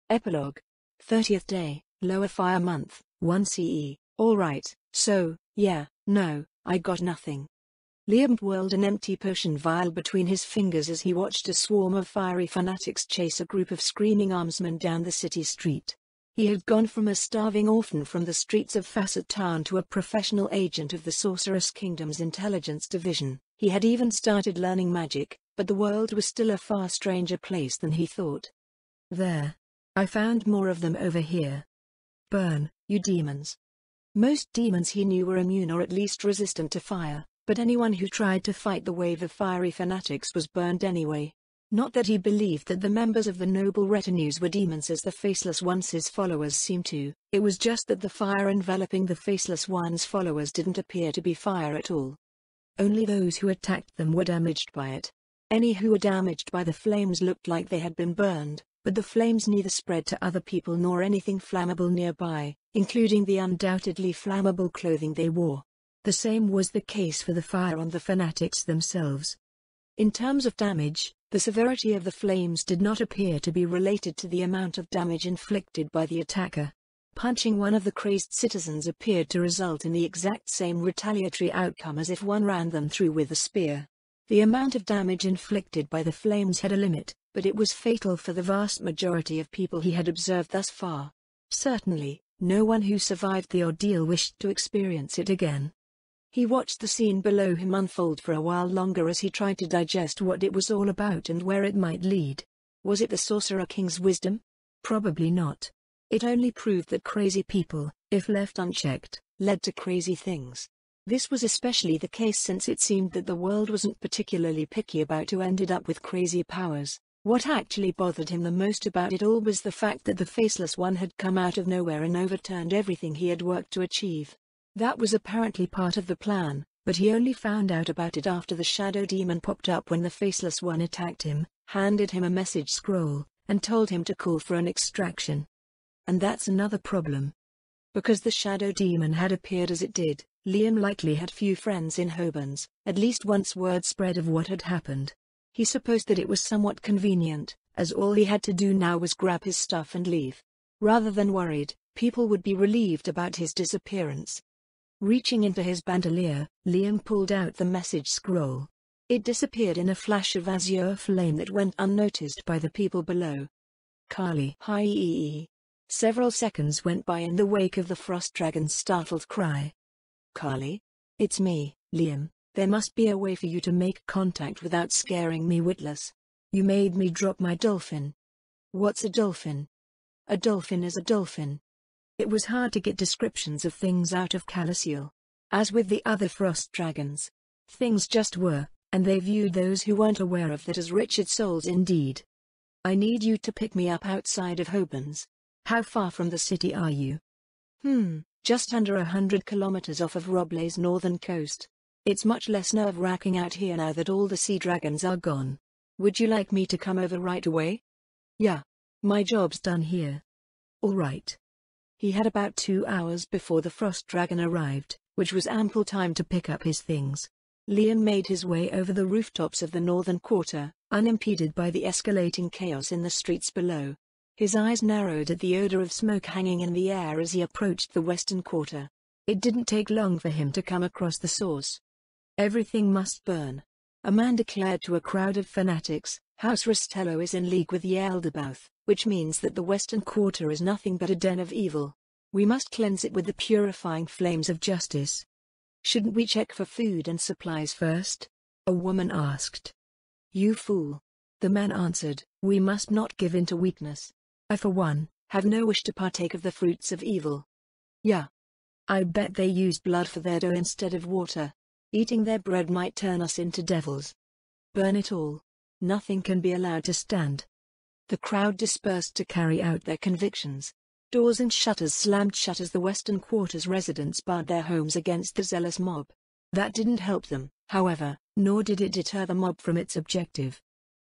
Epilogue. 30th day, lower fire month, 1 CE. Alright, so, yeah, no, I got nothing. Liam whirled an empty potion vial between his fingers as he watched a swarm of fiery fanatics chase a group of screaming armsmen down the city street. He had gone from a starving orphan from the streets of Facet Town to a professional agent of the Sorceress Kingdom's intelligence division. He had even started learning magic, but the world was still a far stranger place than he thought. There. I found more of them over here. Burn, you demons. Most demons he knew were immune or at least resistant to fire, but anyone who tried to fight the wave of fiery fanatics was burned anyway. Not that he believed that the members of the noble retinues were demons as the Faceless Ones' followers seemed to, it was just that the fire enveloping the Faceless Ones' followers didn't appear to be fire at all. Only those who attacked them were damaged by it. Any who were damaged by the flames looked like they had been burned, but the flames neither spread to other people nor anything flammable nearby, including the undoubtedly flammable clothing they wore. The same was the case for the fire on the fanatics themselves. In terms of damage, the severity of the flames did not appear to be related to the amount of damage inflicted by the attacker. Punching one of the crazed citizens appeared to result in the exact same retaliatory outcome as if one ran them through with a spear. The amount of damage inflicted by the flames had a limit, but it was fatal for the vast majority of people he had observed thus far. Certainly, no one who survived the ordeal wished to experience it again. He watched the scene below him unfold for a while longer as he tried to digest what it was all about and where it might lead. Was it the Sorcerer King's wisdom? Probably not. It only proved that crazy people, if left unchecked, led to crazy things. This was especially the case since it seemed that the world wasn't particularly picky about who ended up with crazy powers. What actually bothered him the most about it all was the fact that the Faceless One had come out of nowhere and overturned everything he had worked to achieve. That was apparently part of the plan, but he only found out about it after the Shadow Demon popped up when the Faceless One attacked him, handed him a message scroll, and told him to call for an extraction. And that's another problem. Because the Shadow Demon had appeared as it did, Liam likely had few friends in Hobans. At least once word spread of what had happened. He supposed that it was somewhat convenient, as all he had to do now was grab his stuff and leave. Rather than worried, people would be relieved about his disappearance. Reaching into his bandolier, Liam pulled out the message scroll. It disappeared in a flash of azure flame that went unnoticed by the people below. Carly. Hi. Several seconds went by in the wake of the Frost Dragon's startled cry. Carly? It's me, Liam. There must be a way for you to make contact without scaring me witless. You made me drop my dolphin. What's a dolphin? A dolphin is a dolphin. It was hard to get descriptions of things out of Calisiel. As with the other frost dragons, things just were, and they viewed those who weren't aware of that as wretched souls indeed. I need you to pick me up outside of Hobans. How far from the city are you? Just under 100 kilometers off of Roblay's northern coast. It's much less nerve-wracking out here now that all the sea dragons are gone. Would you like me to come over right away? Yeah. My job's done here. All right. He had about 2 hours before the Frost Dragon arrived, which was ample time to pick up his things. Liam made his way over the rooftops of the northern quarter, unimpeded by the escalating chaos in the streets below. His eyes narrowed at the odor of smoke hanging in the air as he approached the western quarter. It didn't take long for him to come across the source. Everything must burn. A man declared to a crowd of fanatics, House Rastello is in league with the Elderbouth, which means that the western quarter is nothing but a den of evil. We must cleanse it with the purifying flames of justice. Shouldn't we check for food and supplies first? A woman asked. You fool. The man answered, we must not give in to weakness. I for one, have no wish to partake of the fruits of evil. Yeah. I bet they used blood for their dough instead of water. Eating their bread might turn us into devils. Burn it all. Nothing can be allowed to stand. The crowd dispersed to carry out their convictions. Doors and shutters slammed shut as the western quarter's residents barred their homes against the zealous mob. That didn't help them, however, nor did it deter the mob from its objective.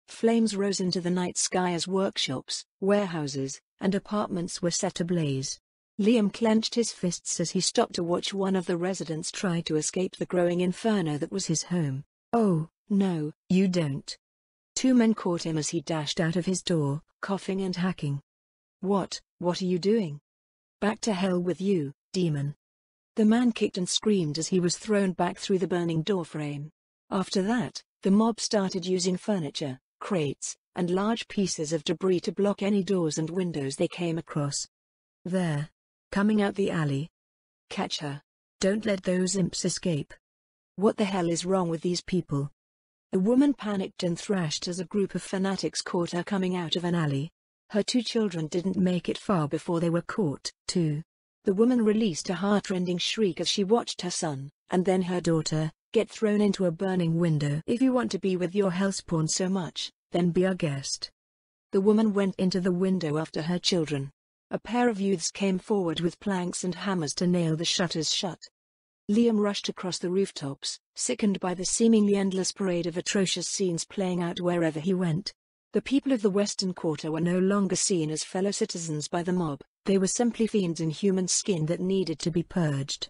Flames rose into the night sky as workshops, warehouses, and apartments were set ablaze. Liam clenched his fists as he stopped to watch one of the residents try to escape the growing inferno that was his home. Oh, no, you don't. Two men caught him as he dashed out of his door, coughing and hacking. What are you doing? Back to hell with you, demon. The man kicked and screamed as he was thrown back through the burning doorframe. After that, the mob started using furniture, crates, and large pieces of debris to block any doors and windows they came across. There. Coming out the alley. Catch her. Don't let those imps escape. What the hell is wrong with these people? The woman panicked and thrashed as a group of fanatics caught her coming out of an alley. Her 2 children didn't make it far before they were caught, too. The woman released a heart-rending shriek as she watched her son, and then her daughter, get thrown into a burning window. If you want to be with your hellspawn so much, then be our guest. The woman went into the window after her children. A pair of youths came forward with planks and hammers to nail the shutters shut. Liam rushed across the rooftops, sickened by the seemingly endless parade of atrocious scenes playing out wherever he went. The people of the Western Quarter were no longer seen as fellow citizens by the mob, they were simply fiends in human skin that needed to be purged.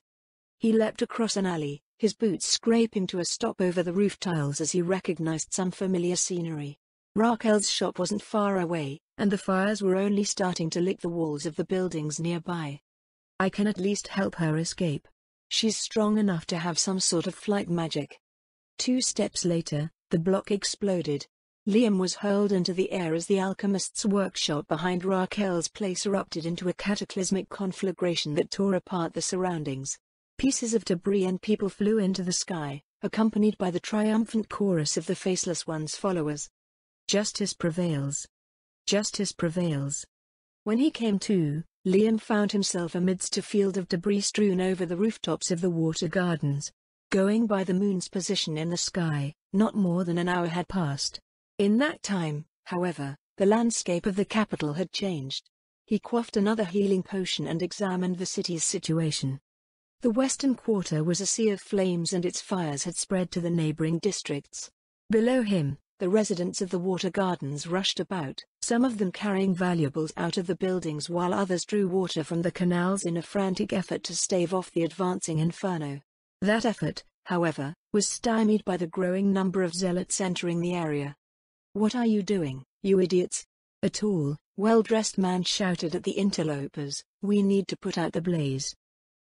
He leapt across an alley, his boots scraping to a stop over the roof tiles as he recognized some familiar scenery. Raquel's shop wasn't far away, and the fires were only starting to lick the walls of the buildings nearby. I can at least help her escape. She's strong enough to have some sort of flight magic. 2 steps later, the block exploded. Liam was hurled into the air as the alchemist's workshop behind Raquel's place erupted into a cataclysmic conflagration that tore apart the surroundings. Pieces of debris and people flew into the sky, accompanied by the triumphant chorus of the Faceless One's followers. Justice prevails. Justice prevails. When he came to, Liam found himself amidst a field of debris strewn over the rooftops of the water gardens. Going by the moon's position in the sky, not more than an hour had passed. In that time, however, the landscape of the capital had changed. He quaffed another healing potion and examined the city's situation. The Western Quarter was a sea of flames and its fires had spread to the neighboring districts. Below him, the residents of the water gardens rushed about, some of them carrying valuables out of the buildings while others drew water from the canals in a frantic effort to stave off the advancing inferno. That effort, however, was stymied by the growing number of zealots entering the area. "What are you doing, you idiots?" a tall, well-dressed man shouted at the interlopers. "We need to put out the blaze.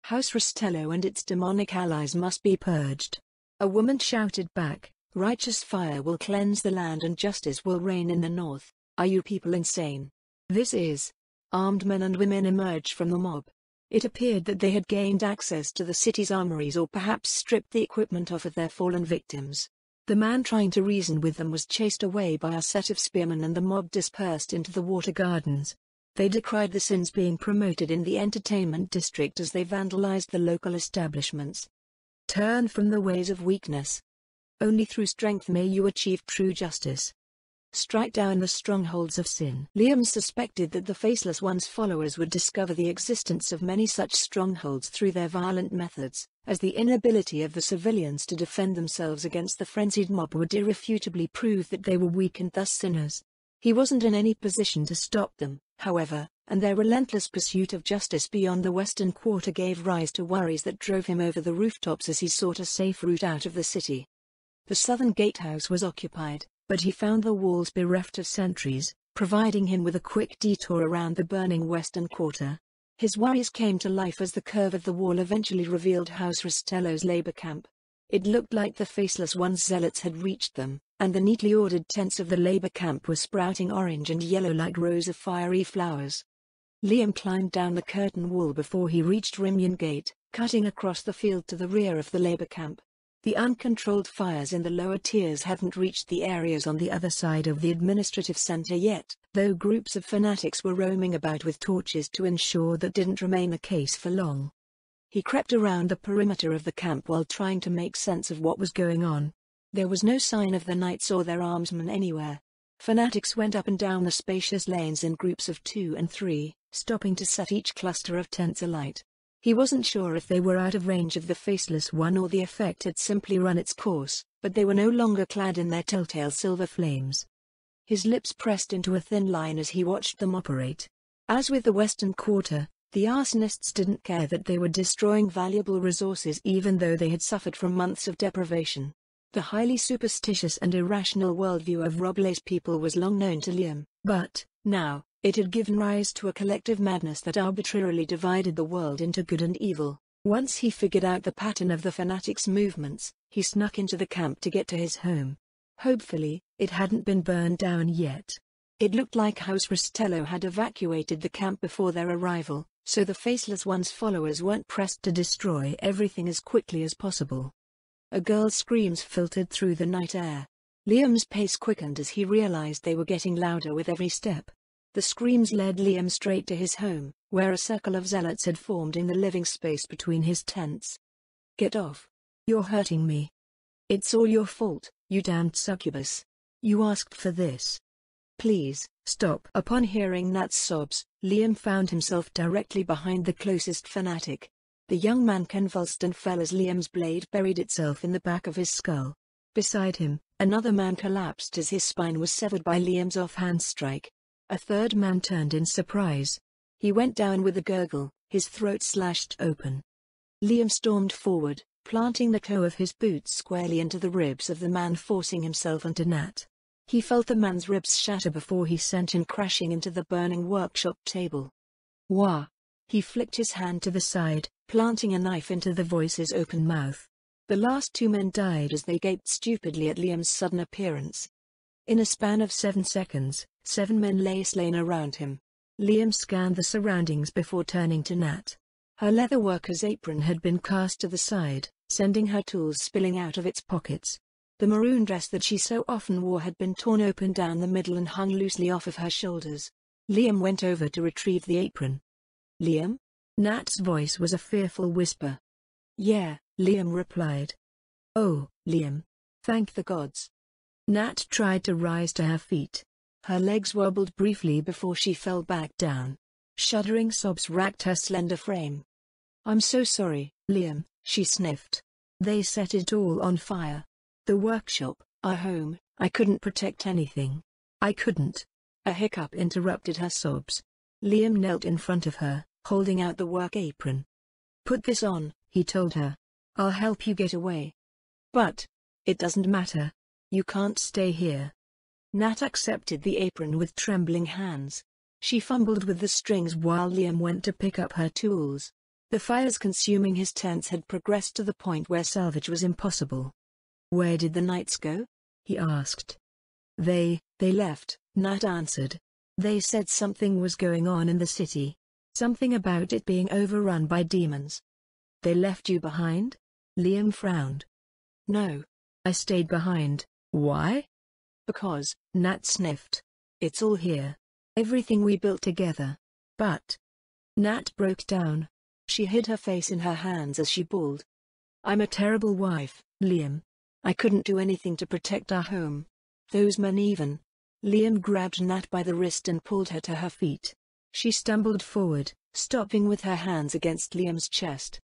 House Rastello and its demonic allies must be purged." A woman shouted back, "Righteous fire will cleanse the land and justice will reign in the north. Are you people insane?" This is. Armed men and women emerged from the mob. It appeared that they had gained access to the city's armories or perhaps stripped the equipment off of their fallen victims. The man trying to reason with them was chased away by a set of spearmen and the mob dispersed into the water gardens. They decried the sins being promoted in the entertainment district as they vandalized the local establishments. Turn from the ways of weakness. Only through strength may you achieve true justice. Strike down the strongholds of sin. Liam suspected that the Faceless One's followers would discover the existence of many such strongholds through their violent methods, as the inability of the civilians to defend themselves against the frenzied mob would irrefutably prove that they were weak and thus sinners. He wasn't in any position to stop them, however, and their relentless pursuit of justice beyond the Western Quarter gave rise to worries that drove him over the rooftops as he sought a safe route out of the city. The southern gatehouse was occupied, but he found the walls bereft of sentries, providing him with a quick detour around the burning Western Quarter. His worries came to life as the curve of the wall eventually revealed House Rastello's labor camp. It looked like the Faceless One's zealots had reached them, and the neatly ordered tents of the labor camp were sprouting orange and yellow like rows of fiery flowers. Liam climbed down the curtain wall before he reached Rimyan Gate, cutting across the field to the rear of the labor camp. The uncontrolled fires in the lower tiers hadn't reached the areas on the other side of the administrative center yet, though groups of fanatics were roaming about with torches to ensure that didn't remain the case for long. He crept around the perimeter of the camp while trying to make sense of what was going on. There was no sign of the knights or their armsmen anywhere. Fanatics went up and down the spacious lanes in groups of 2 and 3, stopping to set each cluster of tents alight. He wasn't sure if they were out of range of the Faceless One or the effect had simply run its course, but they were no longer clad in their telltale silver flames. His lips pressed into a thin line as he watched them operate. As with the Western Quarter, the arsonists didn't care that they were destroying valuable resources even though they had suffered from months of deprivation. The highly superstitious and irrational worldview of Roblay's people was long known to Liam, but, now, It had given rise to a collective madness that arbitrarily divided the world into good and evil. Once he figured out the pattern of the fanatics' movements, he snuck into the camp to get to his home. Hopefully, it hadn't been burned down yet. It looked like House Rastello had evacuated the camp before their arrival, so the Faceless One's followers weren't pressed to destroy everything as quickly as possible. A girl's screams filtered through the night air. Liam's pace quickened as he realized they were getting louder with every step. The screams led Liam straight to his home, where a circle of zealots had formed in the living space between his tents. "Get off. You're hurting me. It's all your fault, you damned succubus. You asked for this. Please, stop." Upon hearing Nat's sobs, Liam found himself directly behind the closest fanatic. The young man convulsed and fell as Liam's blade buried itself in the back of his skull. Beside him, another man collapsed as his spine was severed by Liam's offhand strike. A third man turned in surprise. He went down with a gurgle, his throat slashed open. Liam stormed forward, planting the toe of his boot squarely into the ribs of the man, forcing himself onto Nat. He felt the man's ribs shatter before he sent him crashing into the burning workshop table. Wah! He flicked his hand to the side, planting a knife into the voice's open mouth. The last two men died as they gaped stupidly at Liam's sudden appearance. In a span of 7 seconds, 7 men lay slain around him. Liam scanned the surroundings before turning to Nat. Her leather worker's apron had been cast to the side, sending her tools spilling out of its pockets. The maroon dress that she so often wore had been torn open down the middle and hung loosely off of her shoulders. Liam went over to retrieve the apron. "Liam?" Nat's voice was a fearful whisper. "Yeah," Liam replied. "Oh, Liam. Thank the gods." Nat tried to rise to her feet. Her legs wobbled briefly before she fell back down. Shuddering sobs racked her slender frame. "I'm so sorry, Liam," she sniffed. "They set it all on fire. The workshop, our home, I couldn't protect anything. I couldn't." A hiccup interrupted her sobs. Liam knelt in front of her, holding out the work apron. "Put this on," he told her. "I'll help you get away." "But, it doesn't matter. You can't stay here." Nat accepted the apron with trembling hands. She fumbled with the strings while Liam went to pick up her tools. The fires consuming his tents had progressed to the point where salvage was impossible. "Where did the knights go?" he asked. They left," Nat answered. "They said something was going on in the city. Something about it being overrun by demons." "They left you behind?" Liam frowned. "No. I stayed behind." "Why?" "Because," Nat sniffed. "It's all here. Everything we built together. But..." Nat broke down. She hid her face in her hands as she bawled. "I'm a terrible wife, Liam. I couldn't do anything to protect our home. Those men even..." Liam grabbed Nat by the wrist and pulled her to her feet. She stumbled forward, stopping with her hands against Liam's chest.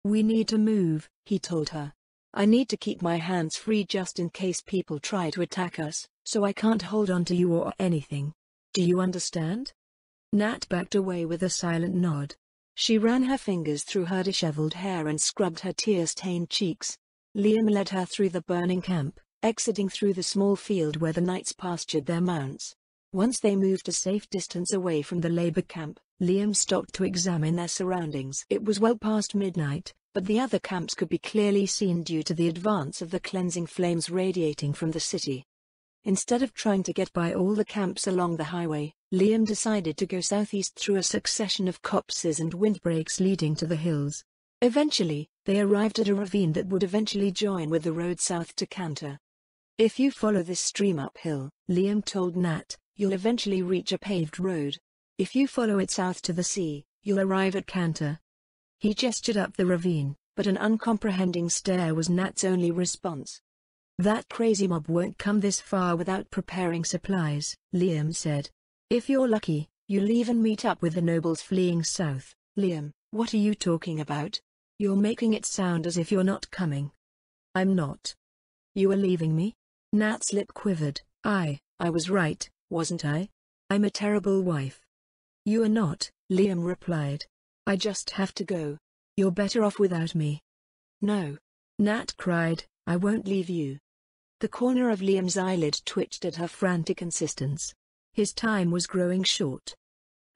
"We need to move," he told her. "I need to keep my hands free just in case people try to attack us, so I can't hold on to you or anything. Do you understand?" Nat backed away with a silent nod. She ran her fingers through her disheveled hair and scrubbed her tear-stained cheeks. Liam led her through the burning camp, exiting through the small field where the knights pastured their mounts. Once they moved a safe distance away from the labor camp, Liam stopped to examine their surroundings. It was well past midnight, but the other camps could be clearly seen due to the advance of the cleansing flames radiating from the city. Instead of trying to get by all the camps along the highway, Liam decided to go southeast through a succession of copses and windbreaks leading to the hills. Eventually, they arrived at a ravine that would eventually join with the road south to Cantor. "If you follow this stream uphill," Liam told Nat, "you'll eventually reach a paved road. If you follow it south to the sea, you'll arrive at Cantor." He gestured up the ravine, but an uncomprehending stare was Nat's only response. "That crazy mob won't come this far without preparing supplies," Liam said. "If you're lucky, you'll even meet up with the nobles fleeing south." "Liam, what are you talking about? You're making it sound as if you're not coming." "I'm not." "You are leaving me?" Nat's lip quivered. I was right, wasn't I? I'm a terrible wife." "You are not," Liam replied. "I just have to go. You're better off without me." "No." Nat cried, "I won't leave you." The corner of Liam's eyelid twitched at her frantic insistence. His time was growing short.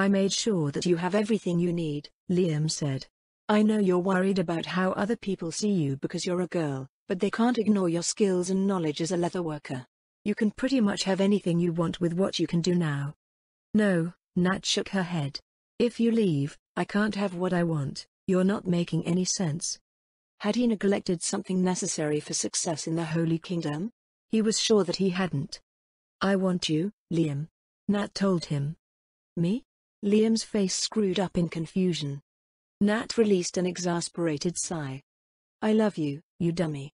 I made sure that you have everything you need, Liam said. I know you're worried about how other people see you because you're a girl, but they can't ignore your skills and knowledge as a leatherworker. You can pretty much have anything you want with what you can do now. No, Nat shook her head. If you leave, I can't have what I want. You're not making any sense. Had he neglected something necessary for success in the Holy Kingdom? He was sure that he hadn't. I want you, Liam. Nat told him. Me? Liam's face screwed up in confusion. Nat released an exasperated sigh. I love you, you dummy.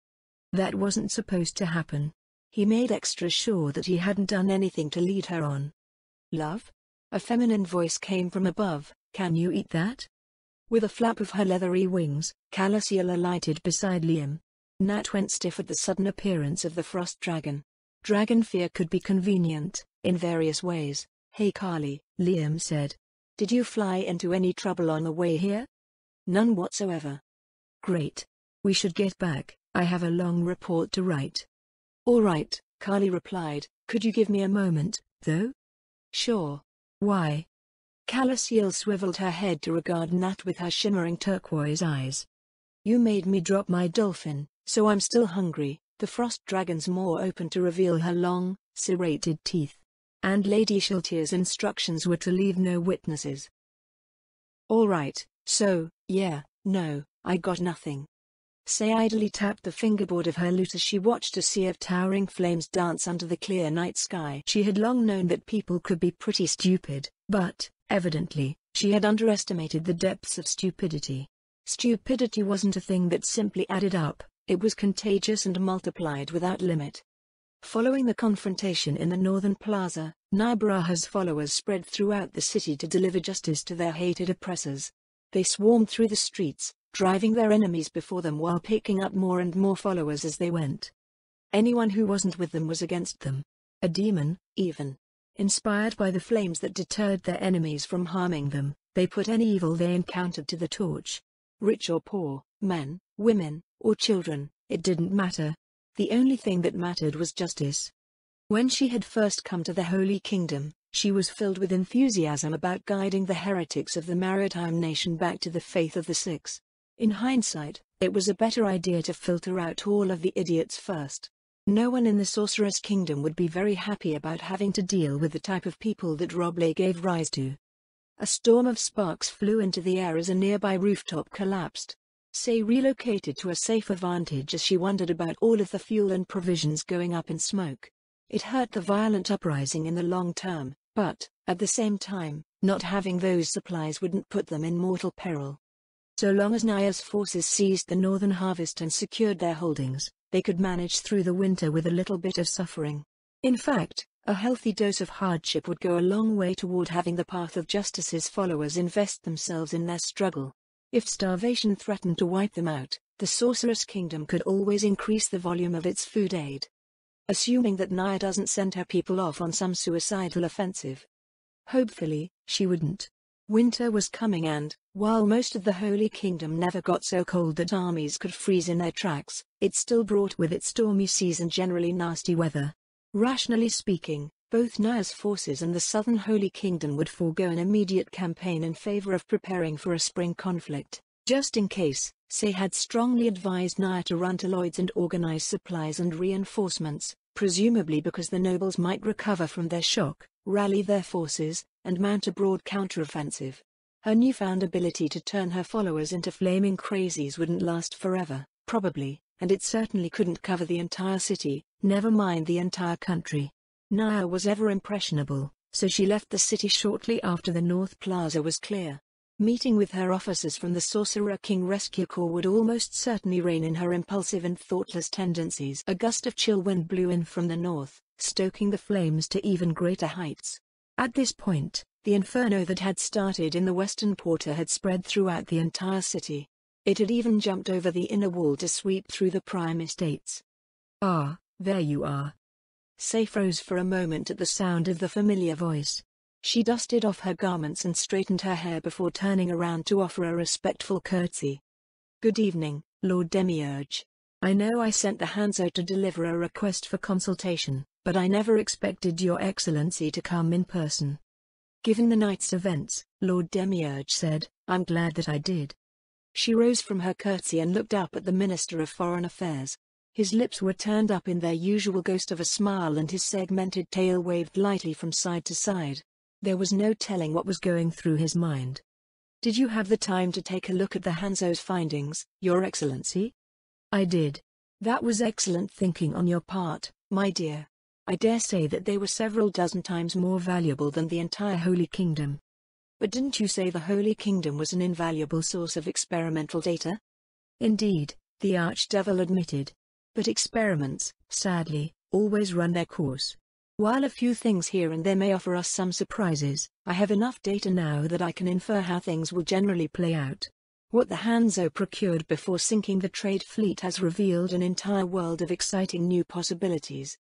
That wasn't supposed to happen. He made extra sure that he hadn't done anything to lead her on. Love? A feminine voice came from above. Can you eat that? With a flap of her leathery wings, Caliciel alighted beside Liam. Nat went stiff at the sudden appearance of the frost dragon. Dragon fear could be convenient, in various ways. Hey Carly, Liam said. Did you fly into any trouble on the way here? None whatsoever. Great. We should get back, I have a long report to write. All right, Carly replied. Could you give me a moment, though? Sure. Why? Caliciel swiveled her head to regard Nat with her shimmering turquoise eyes. You made me drop my dolphin, so I'm still hungry. The frost dragon's more open to reveal her long, serrated teeth. And Lady Shiltier's instructions were to leave no witnesses. All right, so, yeah, no, I got nothing. Say idly tapped the fingerboard of her lute as she watched a sea of towering flames dance under the clear night sky. She had long known that people could be pretty stupid, but, evidently, she had underestimated the depths of stupidity. Stupidity wasn't a thing that simply added up, it was contagious and multiplied without limit. Following the confrontation in the Northern Plaza, Naibraha's followers spread throughout the city to deliver justice to their hated oppressors. They swarmed through the streets, driving their enemies before them while picking up more and more followers as they went. Anyone who wasn't with them was against them. A demon, even. Inspired by the flames that deterred their enemies from harming them, they put any evil they encountered to the torch. Rich or poor, men, women, or children, it didn't matter. The only thing that mattered was justice. When she had first come to the Holy Kingdom, she was filled with enthusiasm about guiding the heretics of the maritime nation back to the faith of the Six. In hindsight, it was a better idea to filter out all of the idiots first. No one in the Sorceress Kingdom would be very happy about having to deal with the type of people that Roblé gave rise to. A storm of sparks flew into the air as a nearby rooftop collapsed. Say relocated to a safer vantage as she wondered about all of the fuel and provisions going up in smoke. It hurt the violent uprising in the long term, but, at the same time, not having those supplies wouldn't put them in mortal peril. So long as Naya's forces seized the northern harvest and secured their holdings, they could manage through the winter with a little bit of suffering. In fact, a healthy dose of hardship would go a long way toward having the Path of Justice's followers invest themselves in their struggle. If starvation threatened to wipe them out, the Sorceress Kingdom could always increase the volume of its food aid. Assuming that Naya doesn't send her people off on some suicidal offensive. Hopefully, she wouldn't. Winter was coming and, while most of the Holy Kingdom never got so cold that armies could freeze in their tracks, it still brought with it stormy seas and generally nasty weather. Rationally speaking, both Naya's forces and the Southern Holy Kingdom would forego an immediate campaign in favor of preparing for a spring conflict. Just in case, Say had strongly advised Naya to run to Lloyd's and organize supplies and reinforcements, presumably because the nobles might recover from their shock, rally their forces, and mount a broad counteroffensive. Her newfound ability to turn her followers into flaming crazies wouldn't last forever, probably, and it certainly couldn't cover the entire city, never mind the entire country. Naya was ever impressionable, so she left the city shortly after the North Plaza was clear. Meeting with her officers from the Sorcerer King Rescue Corps would almost certainly rein in her impulsive and thoughtless tendencies. A gust of chill wind blew in from the north, stoking the flames to even greater heights. At this point, the inferno that had started in the western quarter had spread throughout the entire city. It had even jumped over the inner wall to sweep through the prime estates. Ah, there you are. Say froze for a moment at the sound of the familiar voice. She dusted off her garments and straightened her hair before turning around to offer a respectful curtsy. Good evening, Lord Demiurge. I know I sent the Hanzo to deliver a request for consultation, but I never expected Your Excellency to come in person. Given the night's events, Lord Demiurge said, I'm glad that I did. She rose from her curtsy and looked up at the Minister of Foreign Affairs. His lips were turned up in their usual ghost of a smile and his segmented tail waved lightly from side to side. There was no telling what was going through his mind. Did you have the time to take a look at the Hanzo's findings, Your Excellency? I did. That was excellent thinking on your part, my dear. I dare say that they were several dozen times more valuable than the entire Holy Kingdom. But didn't you say the Holy Kingdom was an invaluable source of experimental data? Indeed, the Archdevil admitted. But experiments, sadly, always run their course. While a few things here and there may offer us some surprises, I have enough data now that I can infer how things will generally play out. What the Hanzo procured before sinking the trade fleet has revealed an entire world of exciting new possibilities.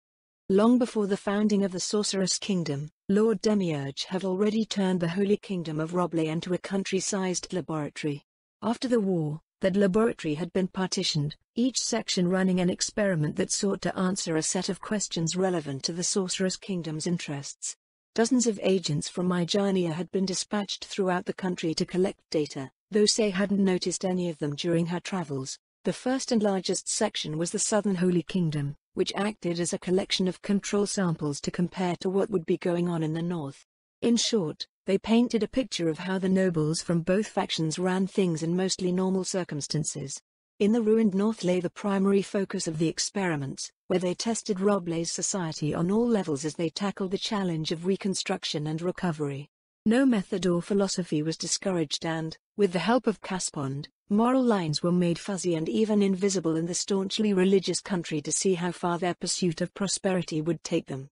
Long before the founding of the Sorceress Kingdom, Lord Demiurge had already turned the Holy Kingdom of Roble into a country-sized laboratory. After the war, that laboratory had been partitioned, each section running an experiment that sought to answer a set of questions relevant to the Sorceress Kingdom's interests. Dozens of agents from Mygania had been dispatched throughout the country to collect data, though Say hadn't noticed any of them during her travels. The first and largest section was the Southern Holy Kingdom, which acted as a collection of control samples to compare to what would be going on in the north. In short, they painted a picture of how the nobles from both factions ran things in mostly normal circumstances. In the ruined north lay the primary focus of the experiments, where they tested Roble's society on all levels as they tackled the challenge of reconstruction and recovery. No method or philosophy was discouraged and, with the help of Caspond, moral lines were made fuzzy and even invisible in the staunchly religious country to see how far their pursuit of prosperity would take them.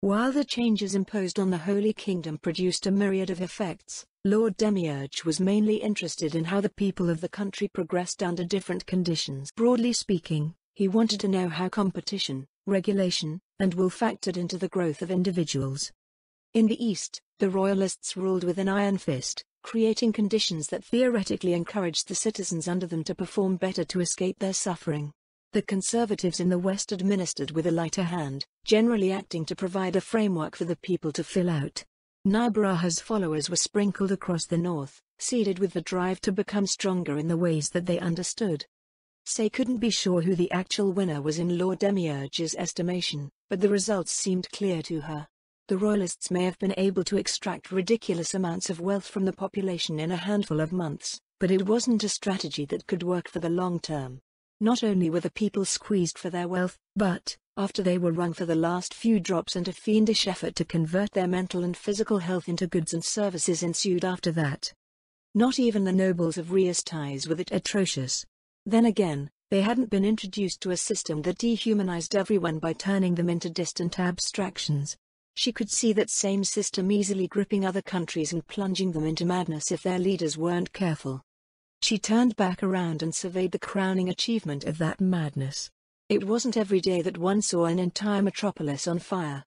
While the changes imposed on the Holy Kingdom produced a myriad of effects, Lord Demiurge was mainly interested in how the people of the country progressed under different conditions. Broadly speaking, he wanted to know how competition, regulation, and will factored into the growth of individuals. In the East, the Royalists ruled with an iron fist, creating conditions that theoretically encouraged the citizens under them to perform better to escape their suffering. The Conservatives in the West administered with a lighter hand, generally acting to provide a framework for the people to fill out. Naibraha's followers were sprinkled across the North, seeded with the drive to become stronger in the ways that they understood. Say couldn't be sure who the actual winner was in Lord Demiurge's estimation, but the results seemed clear to her. The Royalists may have been able to extract ridiculous amounts of wealth from the population in a handful of months, but it wasn't a strategy that could work for the long term. Not only were the people squeezed for their wealth, but, after they were wrung for the last few drops and a fiendish effort to convert their mental and physical health into goods and services ensued after that. Not even the nobles of Ria's ties with it atrocious. Then again, they hadn't been introduced to a system that dehumanized everyone by turning them into distant abstractions. She could see that same system easily gripping other countries and plunging them into madness if their leaders weren't careful. She turned back around and surveyed the crowning achievement of that madness. It wasn't every day that one saw an entire metropolis on fire.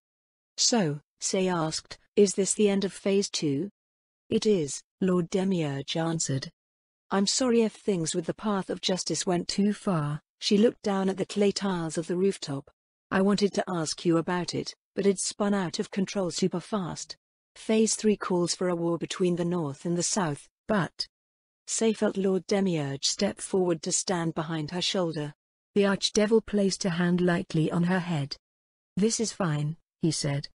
So, Say asked, is this the end of Phase 2? It is, Lord Demiurge answered. I'm sorry if things with the path of justice went too far. She looked down at the clay tiles of the rooftop. I wanted to ask you about it, but it spun out of control super fast. Phase 3 calls for a war between the North and the South, but... Say felt Lord Demiurge step forward to stand behind her shoulder. The Archdevil placed a hand lightly on her head. This is fine, he said.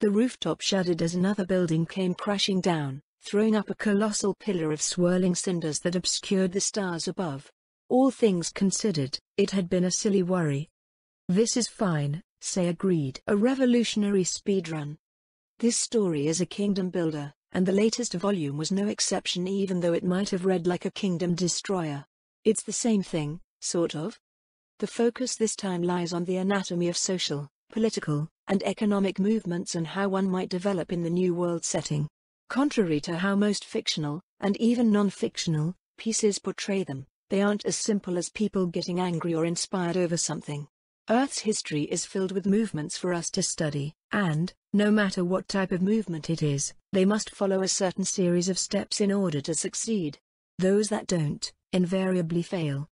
The rooftop shuddered as another building came crashing down, throwing up a colossal pillar of swirling cinders that obscured the stars above. All things considered, it had been a silly worry. This is fine, Say agreed. A revolutionary speedrun. This story is a kingdom builder, and the latest volume was no exception even though it might have read like a kingdom destroyer. It's the same thing, sort of. The focus this time lies on the anatomy of social, political, and economic movements and how one might develop in the new world setting. Contrary to how most fictional, and even non-fictional, pieces portray them, they aren't as simple as people getting angry or inspired over something. Earth's history is filled with movements for us to study, and, no matter what type of movement it is, they must follow a certain series of steps in order to succeed. Those that don't, invariably fail.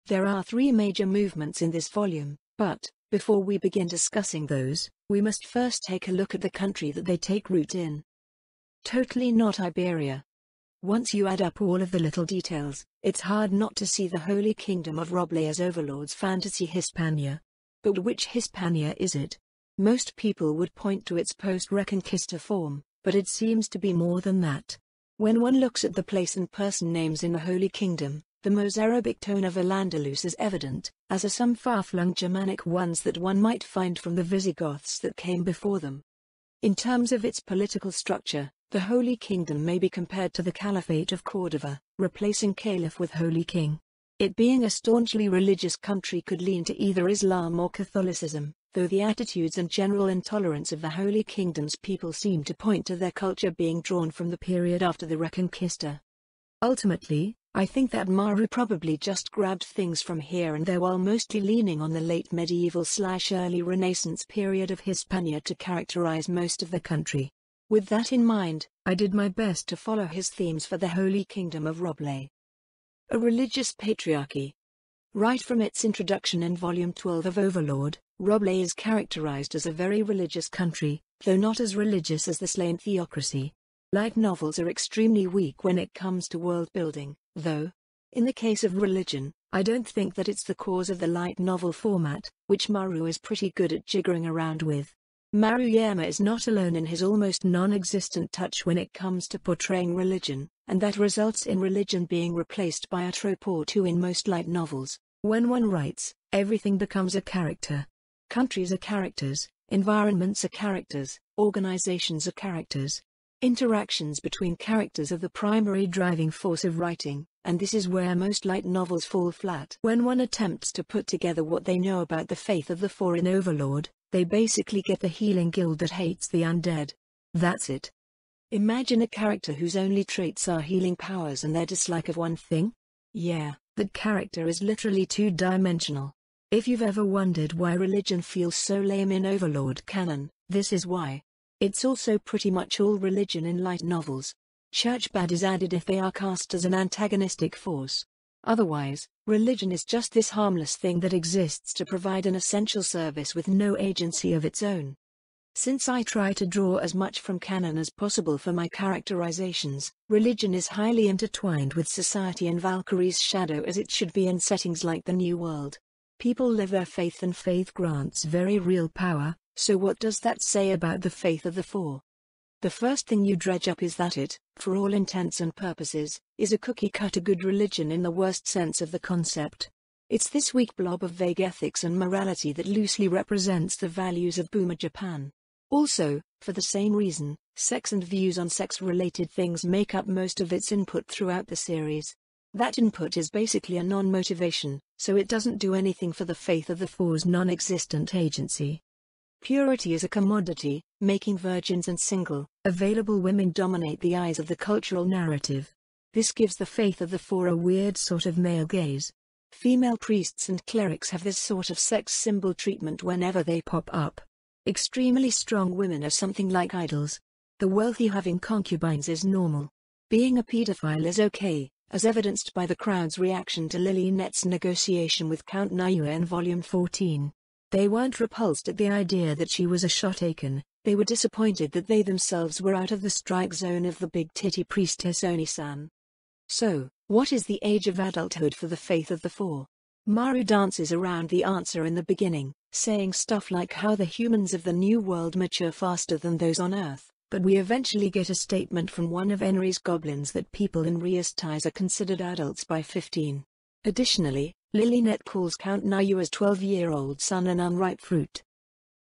There are 3 major movements in this volume, but, Before we begin discussing those, we must first take a look at the country that they take root in. Totally not Iberia. Once you add up all of the little details, it's hard not to see the Holy Kingdom of Roble as Overlord's fantasy Hispania. But which Hispania is it? Most people would point to its post-Reconquista form, but it seems to be more than that. When one looks at the place and person names in the Holy Kingdom, the Mozarabic tone of Al-Andalus is evident, as are some far-flung Germanic ones that one might find from the Visigoths that came before them. In terms of its political structure, the Holy Kingdom may be compared to the Caliphate of Cordova, replacing Caliph with Holy King. It being a staunchly religious country could lean to either Islam or Catholicism, though the attitudes and general intolerance of the Holy Kingdom's people seem to point to their culture being drawn from the period after the Reconquista. Ultimately, I think that Maru probably just grabbed things from here and there while mostly leaning on the late medieval/early Renaissance period of Hispania to characterize most of the country. With that in mind, I did my best to follow his themes for the Holy Kingdom of Roble. A religious patriarchy. Right from its introduction in Volume 12 of Overlord, Roble is characterized as a very religious country, though not as religious as the slain theocracy. Light novels are extremely weak when it comes to world building, though. In the case of religion, I don't think that it's the cause of the light novel format, which Maru is pretty good at jiggering around with. Maruyama is not alone in his almost non-existent touch when it comes to portraying religion, and that results in religion being replaced by a trope or two in most light novels. When one writes, everything becomes a character. Countries are characters, environments are characters, organizations are characters. Interactions between characters are the primary driving force of writing, and this is where most light novels fall flat. When one attempts to put together what they know about the faith of the Four in Overlord, they basically get the healing guild that hates the undead. That's it. Imagine a character whose only traits are healing powers and their dislike of one thing? Yeah, that character is literally two-dimensional. If you've ever wondered why religion feels so lame in Overlord canon, this is why. It's also pretty much all religion in light novels. Church bad is added if they are cast as an antagonistic force. Otherwise, religion is just this harmless thing that exists to provide an essential service with no agency of its own. Since I try to draw as much from canon as possible for my characterizations, religion is highly intertwined with society and Valkyrie's shadow as it should be in settings like the New World. People live their faith and faith grants very real power, so what does that say about the faith of the Four? The first thing you dredge up is that it, for all intents and purposes, is a cookie-cutter good religion in the worst sense of the concept. It's this weak blob of vague ethics and morality that loosely represents the values of Boomer Japan. Also, for the same reason, sex and views on sex-related things make up most of its input throughout the series. That input is basically a non-motivation, so it doesn't do anything for the faith of the Four's non-existent agency. Purity is a commodity, making virgins and single, available women dominate the eyes of the cultural narrative. This gives the faith of the Four a weird sort of male gaze. Female priests and clerics have this sort of sex symbol treatment whenever they pop up. Extremely strong women are something like idols. The wealthy having concubines is normal. Being a pedophile is okay, as evidenced by the crowd's reaction to Lilynet's negotiation with Count Nayua in Volume 14. They weren't repulsed at the idea that she was a Shotaken, they were disappointed that they themselves were out of the strike zone of the big titty priestess Oni-san. So, what is the age of adulthood for the faith of the Four? Maru dances around the answer in the beginning, saying stuff like how the humans of the New World mature faster than those on Earth, but we eventually get a statement from one of Enri's goblins that people in Riastais are considered adults by 15. Additionally, Lilynet calls Count Nayua's 12-year-old son an unripe fruit.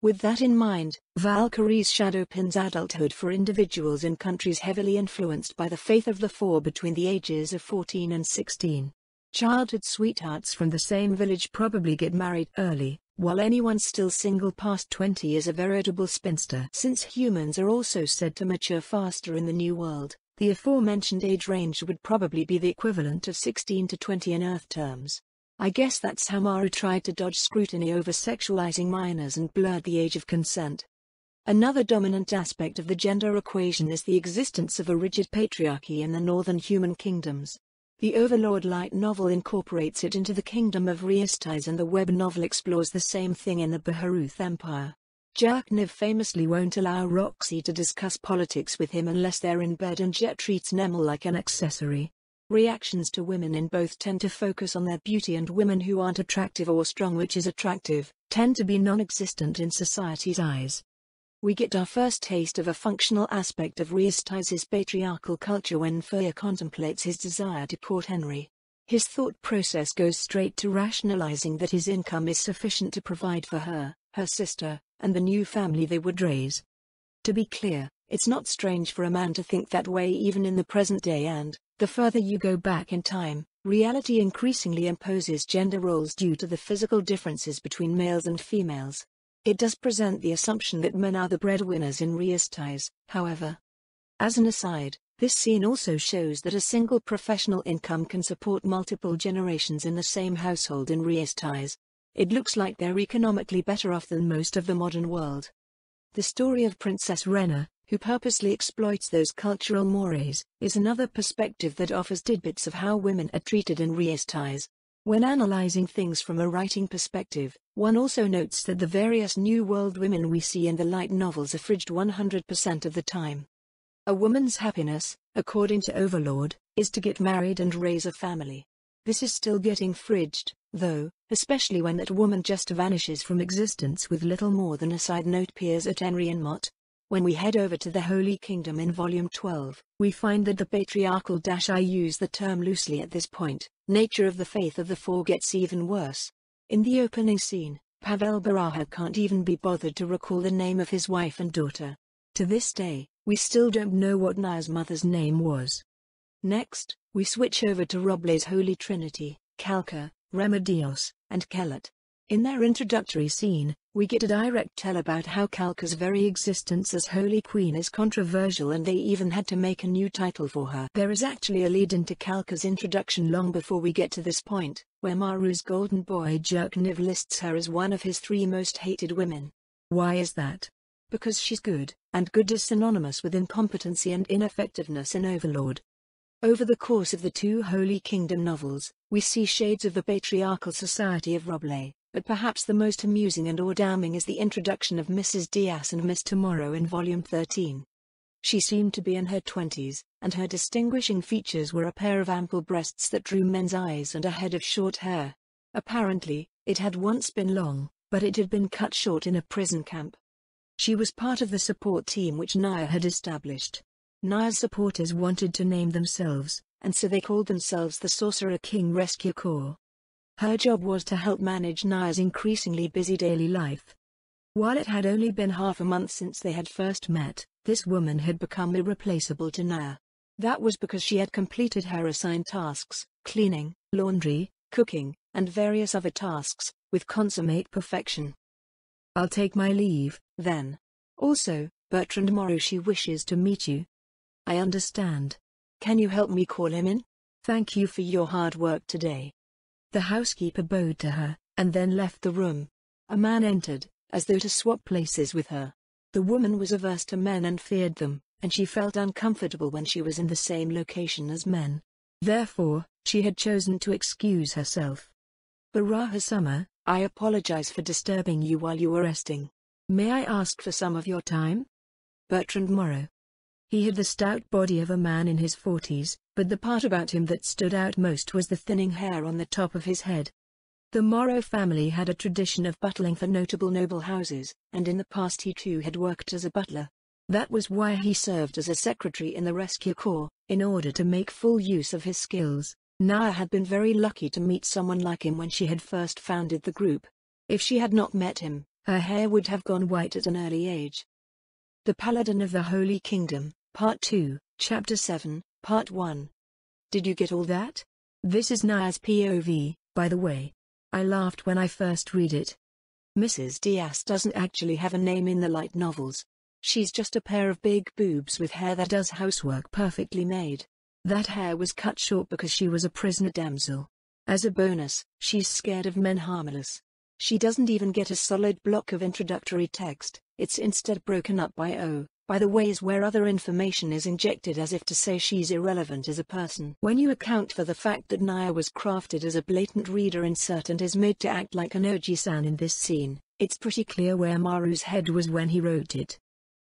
With that in mind, Valkyrie's shadow pins adulthood for individuals in countries heavily influenced by the faith of the Four between the ages of 14 and 16. Childhood sweethearts from the same village probably get married early, while anyone still single past 20 is a veritable spinster. Since humans are also said to mature faster in the New World, the aforementioned age range would probably be the equivalent of 16 to 20 in Earth terms. I guess that's how Maru tried to dodge scrutiny over sexualizing minors and blurred the age of consent. Another dominant aspect of the gender equation is the existence of a rigid patriarchy in the northern human kingdoms. The Overlord light novel incorporates it into the kingdom of Reistais, and the web novel explores the same thing in the Baharuth Empire. Jerkniv famously won't allow Roxy to discuss politics with him unless they're in bed, and Jet treats Nemel like an accessory. Reactions to women in both tend to focus on their beauty, and women who aren't attractive or strong, which is attractive, tend to be non-existent in society's eyes. We get our first taste of a functional aspect of Reistais' patriarchal culture when Feuer contemplates his desire to court Henry. His thought process goes straight to rationalizing that his income is sufficient to provide for her, her sister, and the new family they would raise. To be clear, it's not strange for a man to think that way even in the present day, and, the further you go back in time, reality increasingly imposes gender roles due to the physical differences between males and females. It does present the assumption that men are the breadwinners in Reistais, however. As an aside, this scene also shows that a single professional income can support multiple generations in the same household in Reistais. It looks like they're economically better off than most of the modern world. The story of Princess Rena, who purposely exploits those cultural mores, is another perspective that offers tidbits of how women are treated in Reistais. When analyzing things from a writing perspective, one also notes that the various New World women we see in the light novels are fridged 100% of the time. A woman's happiness, according to Overlord, is to get married and raise a family. This is still getting fridged, though, especially when that woman just vanishes from existence with little more than a side note appears at Henry and Mott. When we head over to the Holy Kingdom in Volume 12, we find that the patriarchal I use the term loosely at this point, nature of the faith of the four gets even worse. In the opening scene, Pavel Baraha can't even be bothered to recall the name of his wife and daughter. To this day, we still don't know what Naya's mother's name was. Next, we switch over to Roblay's Holy Trinity, Kalka, Remedios, and Kellet. In their introductory scene, we get a direct tell about how Kalka's very existence as Holy Queen is controversial, and they even had to make a new title for her. There is actually a lead into Kalka's introduction long before we get to this point, where Maru's golden boy Jerkniv lists her as one of his 3 most hated women. Why is that? Because she's good, and good is synonymous with incompetency and ineffectiveness in Overlord. Over the course of the 2 Holy Kingdom novels, we see shades of the patriarchal society of Roblay, but perhaps the most amusing and or damning is the introduction of Mrs. Diaz and Miss Tomorrow in Volume 13. She seemed to be in her 20s, and her distinguishing features were a pair of ample breasts that drew men's eyes and a head of short hair. Apparently, it had once been long, but it had been cut short in a prison camp. She was part of the support team which Naya had established. Naya's supporters wanted to name themselves, and so they called themselves the Sorcerer King Rescue Corps. Her job was to help manage Naya's increasingly busy daily life. While it had only been half a month since they had first met, this woman had become irreplaceable to Naya. That was because she had completed her assigned tasks, cleaning, laundry, cooking, and various other tasks, with consummate perfection. "I'll take my leave, then. Also, Bertrand Moroshi wishes to meet you." "I understand. Can you help me call him in? Thank you for your hard work today." The housekeeper bowed to her, and then left the room. A man entered, as though to swap places with her. The woman was averse to men and feared them, and she felt uncomfortable when she was in the same location as men. Therefore, she had chosen to excuse herself. "Baraha-sama, I apologize for disturbing you while you were resting. May I ask for some of your time?" Bertrand Morrow. He had the stout body of a man in his 40s, but the part about him that stood out most was the thinning hair on the top of his head. The Morrow family had a tradition of butling for notable noble houses, and in the past he too had worked as a butler. That was why he served as a secretary in the Rescue Corps, in order to make full use of his skills. Naya had been very lucky to meet someone like him when she had first founded the group. If she had not met him, her hair would have gone white at an early age. The Paladin of the Holy Kingdom, Part 2, Chapter 7, Part 1. Did you get all that? This is Naya's POV, by the way. I laughed when I first read it. Mrs. Diaz doesn't actually have a name in the light novels. She's just a pair of big boobs with hair that does housework perfectly made. That hair was cut short because she was a prisoner damsel. As a bonus, she's scared of men harmless. She doesn't even get a solid block of introductory text, it's instead broken up by by the ways where other information is injected as if to say she's irrelevant as a person. When you account for the fact that Naya was crafted as a blatant reader insert and is made to act like an Oji-san in this scene, it's pretty clear where Maru's head was when he wrote it.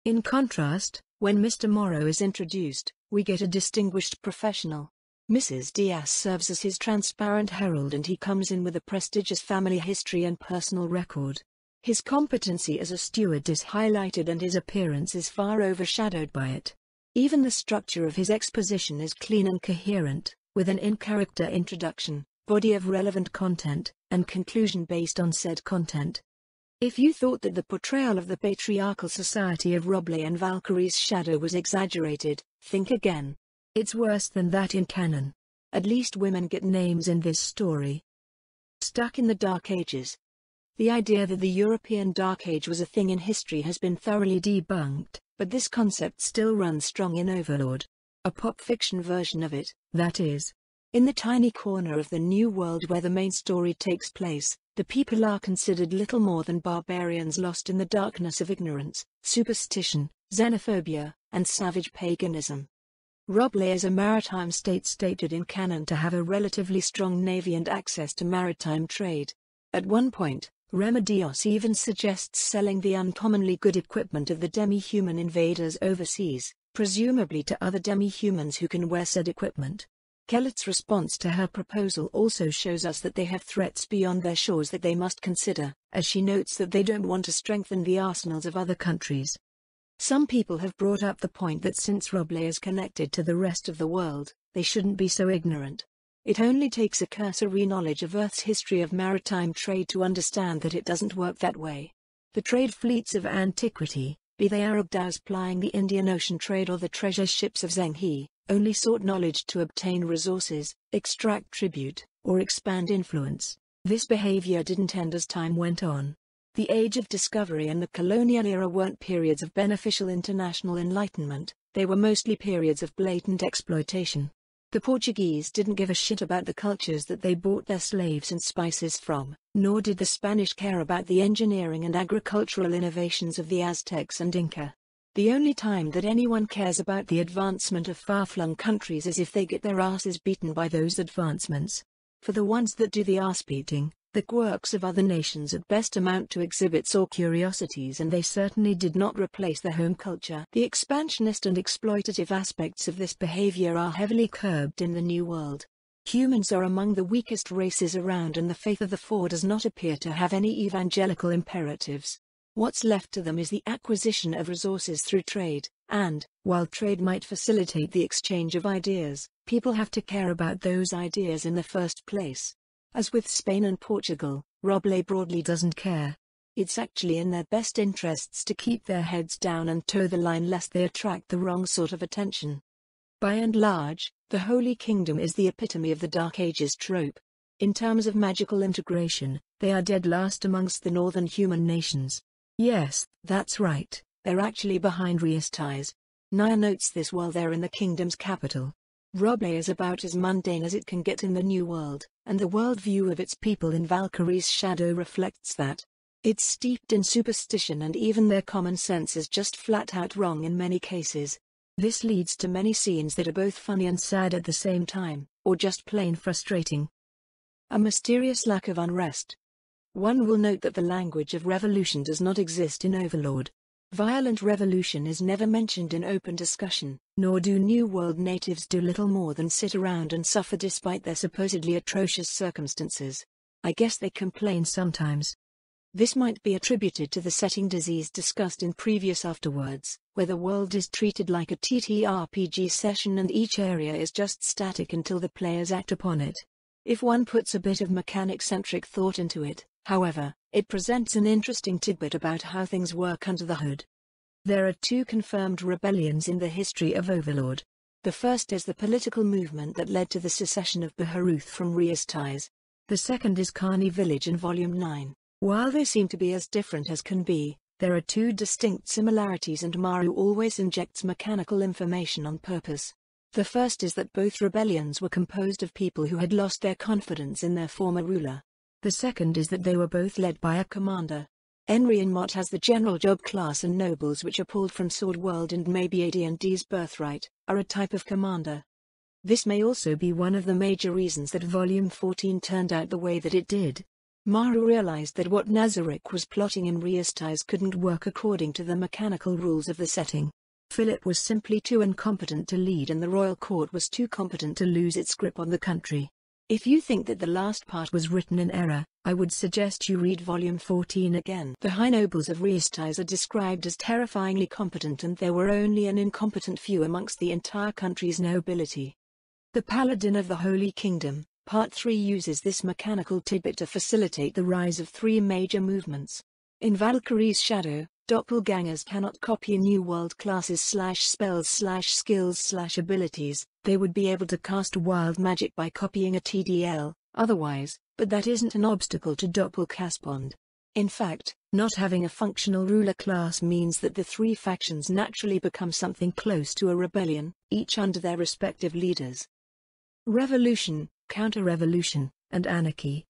In contrast, when Mr. Morrow is introduced, we get a distinguished professional. Mrs. Diaz serves as his transparent herald and he comes in with a prestigious family history and personal record. His competency as a steward is highlighted and his appearance is far overshadowed by it. Even the structure of his exposition is clean and coherent, with an in-character introduction, body of relevant content, and conclusion based on said content. If you thought that the portrayal of the patriarchal society of Roble and Valkyrie's shadow was exaggerated, think again. It's worse than that in canon. At least women get names in this story. Stuck in the Dark Ages. The idea that the European Dark Age was a thing in history has been thoroughly debunked, but this concept still runs strong in Overlord. A pop fiction version of it, that is. In the tiny corner of the New World where the main story takes place, the people are considered little more than barbarians lost in the darkness of ignorance, superstition, xenophobia, and savage paganism. Roble is a maritime state stated in canon to have a relatively strong navy and access to maritime trade. At one point, Remedios even suggests selling the uncommonly good equipment of the demi-human invaders overseas, presumably to other demi-humans who can wear said equipment. Kellett's response to her proposal also shows us that they have threats beyond their shores that they must consider, as she notes that they don't want to strengthen the arsenals of other countries. Some people have brought up the point that since Roble is connected to the rest of the world, they shouldn't be so ignorant. It only takes a cursory knowledge of Earth's history of maritime trade to understand that it doesn't work that way. The trade fleets of antiquity, be they Arab dhows plying the Indian Ocean trade or the treasure ships of Zheng He, only sought knowledge to obtain resources, extract tribute, or expand influence. This behavior didn't end as time went on. The Age of Discovery and the colonial era weren't periods of beneficial international enlightenment, they were mostly periods of blatant exploitation. The Portuguese didn't give a shit about the cultures that they bought their slaves and spices from, nor did the Spanish care about the engineering and agricultural innovations of the Aztecs and Inca. The only time that anyone cares about the advancement of far-flung countries is if they get their asses beaten by those advancements. For the ones that do the ass-beating, the quirks of other nations at best amount to exhibits or curiosities, and they certainly did not replace the home culture. The expansionist and exploitative aspects of this behavior are heavily curbed in the New World. Humans are among the weakest races around and the faith of the Four does not appear to have any evangelical imperatives. What's left to them is the acquisition of resources through trade, and, while trade might facilitate the exchange of ideas, people have to care about those ideas in the first place. As with Spain and Portugal, Roble broadly doesn't care. It's actually in their best interests to keep their heads down and toe the line lest they attract the wrong sort of attention. By and large, the Holy Kingdom is the epitome of the Dark Ages trope. In terms of magical integration, they are dead last amongst the northern human nations. Yes, that's right, they're actually behind Riesties. Naya notes this while they're in the kingdom's capital. Roble is about as mundane as it can get in the New World, and the worldview of its people in Valkyrie's shadow reflects that. It's steeped in superstition and even their common sense is just flat out wrong in many cases. This leads to many scenes that are both funny and sad at the same time, or just plain frustrating. A mysterious lack of unrest. One will note that the language of revolution does not exist in Overlord. Violent revolution is never mentioned in open discussion, nor do New World natives do little more than sit around and suffer despite their supposedly atrocious circumstances. I guess they complain sometimes. This might be attributed to the setting disease discussed in previous afterwords, where the world is treated like a TTRPG session and each area is just static until the players act upon it. If one puts a bit of mechanic-centric thought into it, however, it presents an interesting tidbit about how things work under the hood. There are two confirmed rebellions in the history of Overlord. The first is the political movement that led to the secession of Baharuth from Riesties. The second is Carney Village in Volume 9. While they seem to be as different as can be, there are two distinct similarities and Maru always injects mechanical information on purpose. The first is that both rebellions were composed of people who had lost their confidence in their former ruler. The second is that they were both led by a commander. Enri and Mott has the general job class, and nobles, which are pulled from Sword World and maybe AD&D's birthright, are a type of commander. This may also be one of the major reasons that Volume 14 turned out the way that it did. Maru realized that what Nazarick was plotting in Reastais couldn't work according to the mechanical rules of the setting. Philip was simply too incompetent to lead, and the royal court was too competent to lose its grip on the country. If you think that the last part was written in error, I would suggest you read Volume 14 again. The high nobles of Reastais are described as terrifyingly competent, and there were only an incompetent few amongst the entire country's nobility. The Paladin of the Holy Kingdom, Part 3, uses this mechanical tidbit to facilitate the rise of three major movements. In Valkyrie's shadow, doppelgangers cannot copy New World classes /spells/skills/abilities. They would be able to cast wild magic by copying a TDL, otherwise, but that isn't an obstacle to doppelcaspond. In fact, not having a functional ruler class means that the three factions naturally become something close to a rebellion, each under their respective leaders. Revolution, counter-revolution, and anarchy.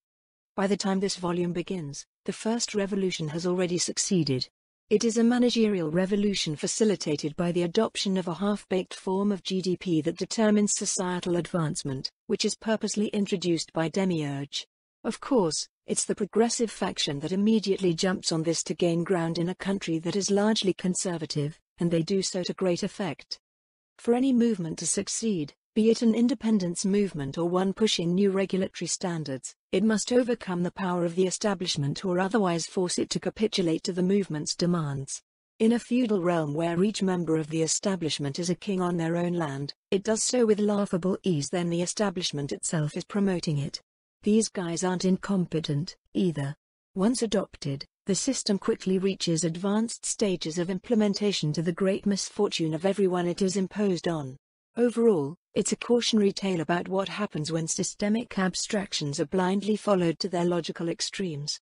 By the time this volume begins, the first revolution has already succeeded. It is a managerial revolution facilitated by the adoption of a half-baked form of GDP that determines societal advancement, which is purposely introduced by Demiurge. Of course, it's the progressive faction that immediately jumps on this to gain ground in a country that is largely conservative, and they do so to great effect. For any movement to succeed, be it an independence movement or one pushing new regulatory standards, it must overcome the power of the establishment or otherwise force it to capitulate to the movement's demands. In a feudal realm where each member of the establishment is a king on their own land, it does so with laughable ease. Then the establishment itself is promoting it. These guys aren't incompetent, either. Once adopted, the system quickly reaches advanced stages of implementation, to the great misfortune of everyone it is imposed on. Overall, it's a cautionary tale about what happens when systemic abstractions are blindly followed to their logical extremes.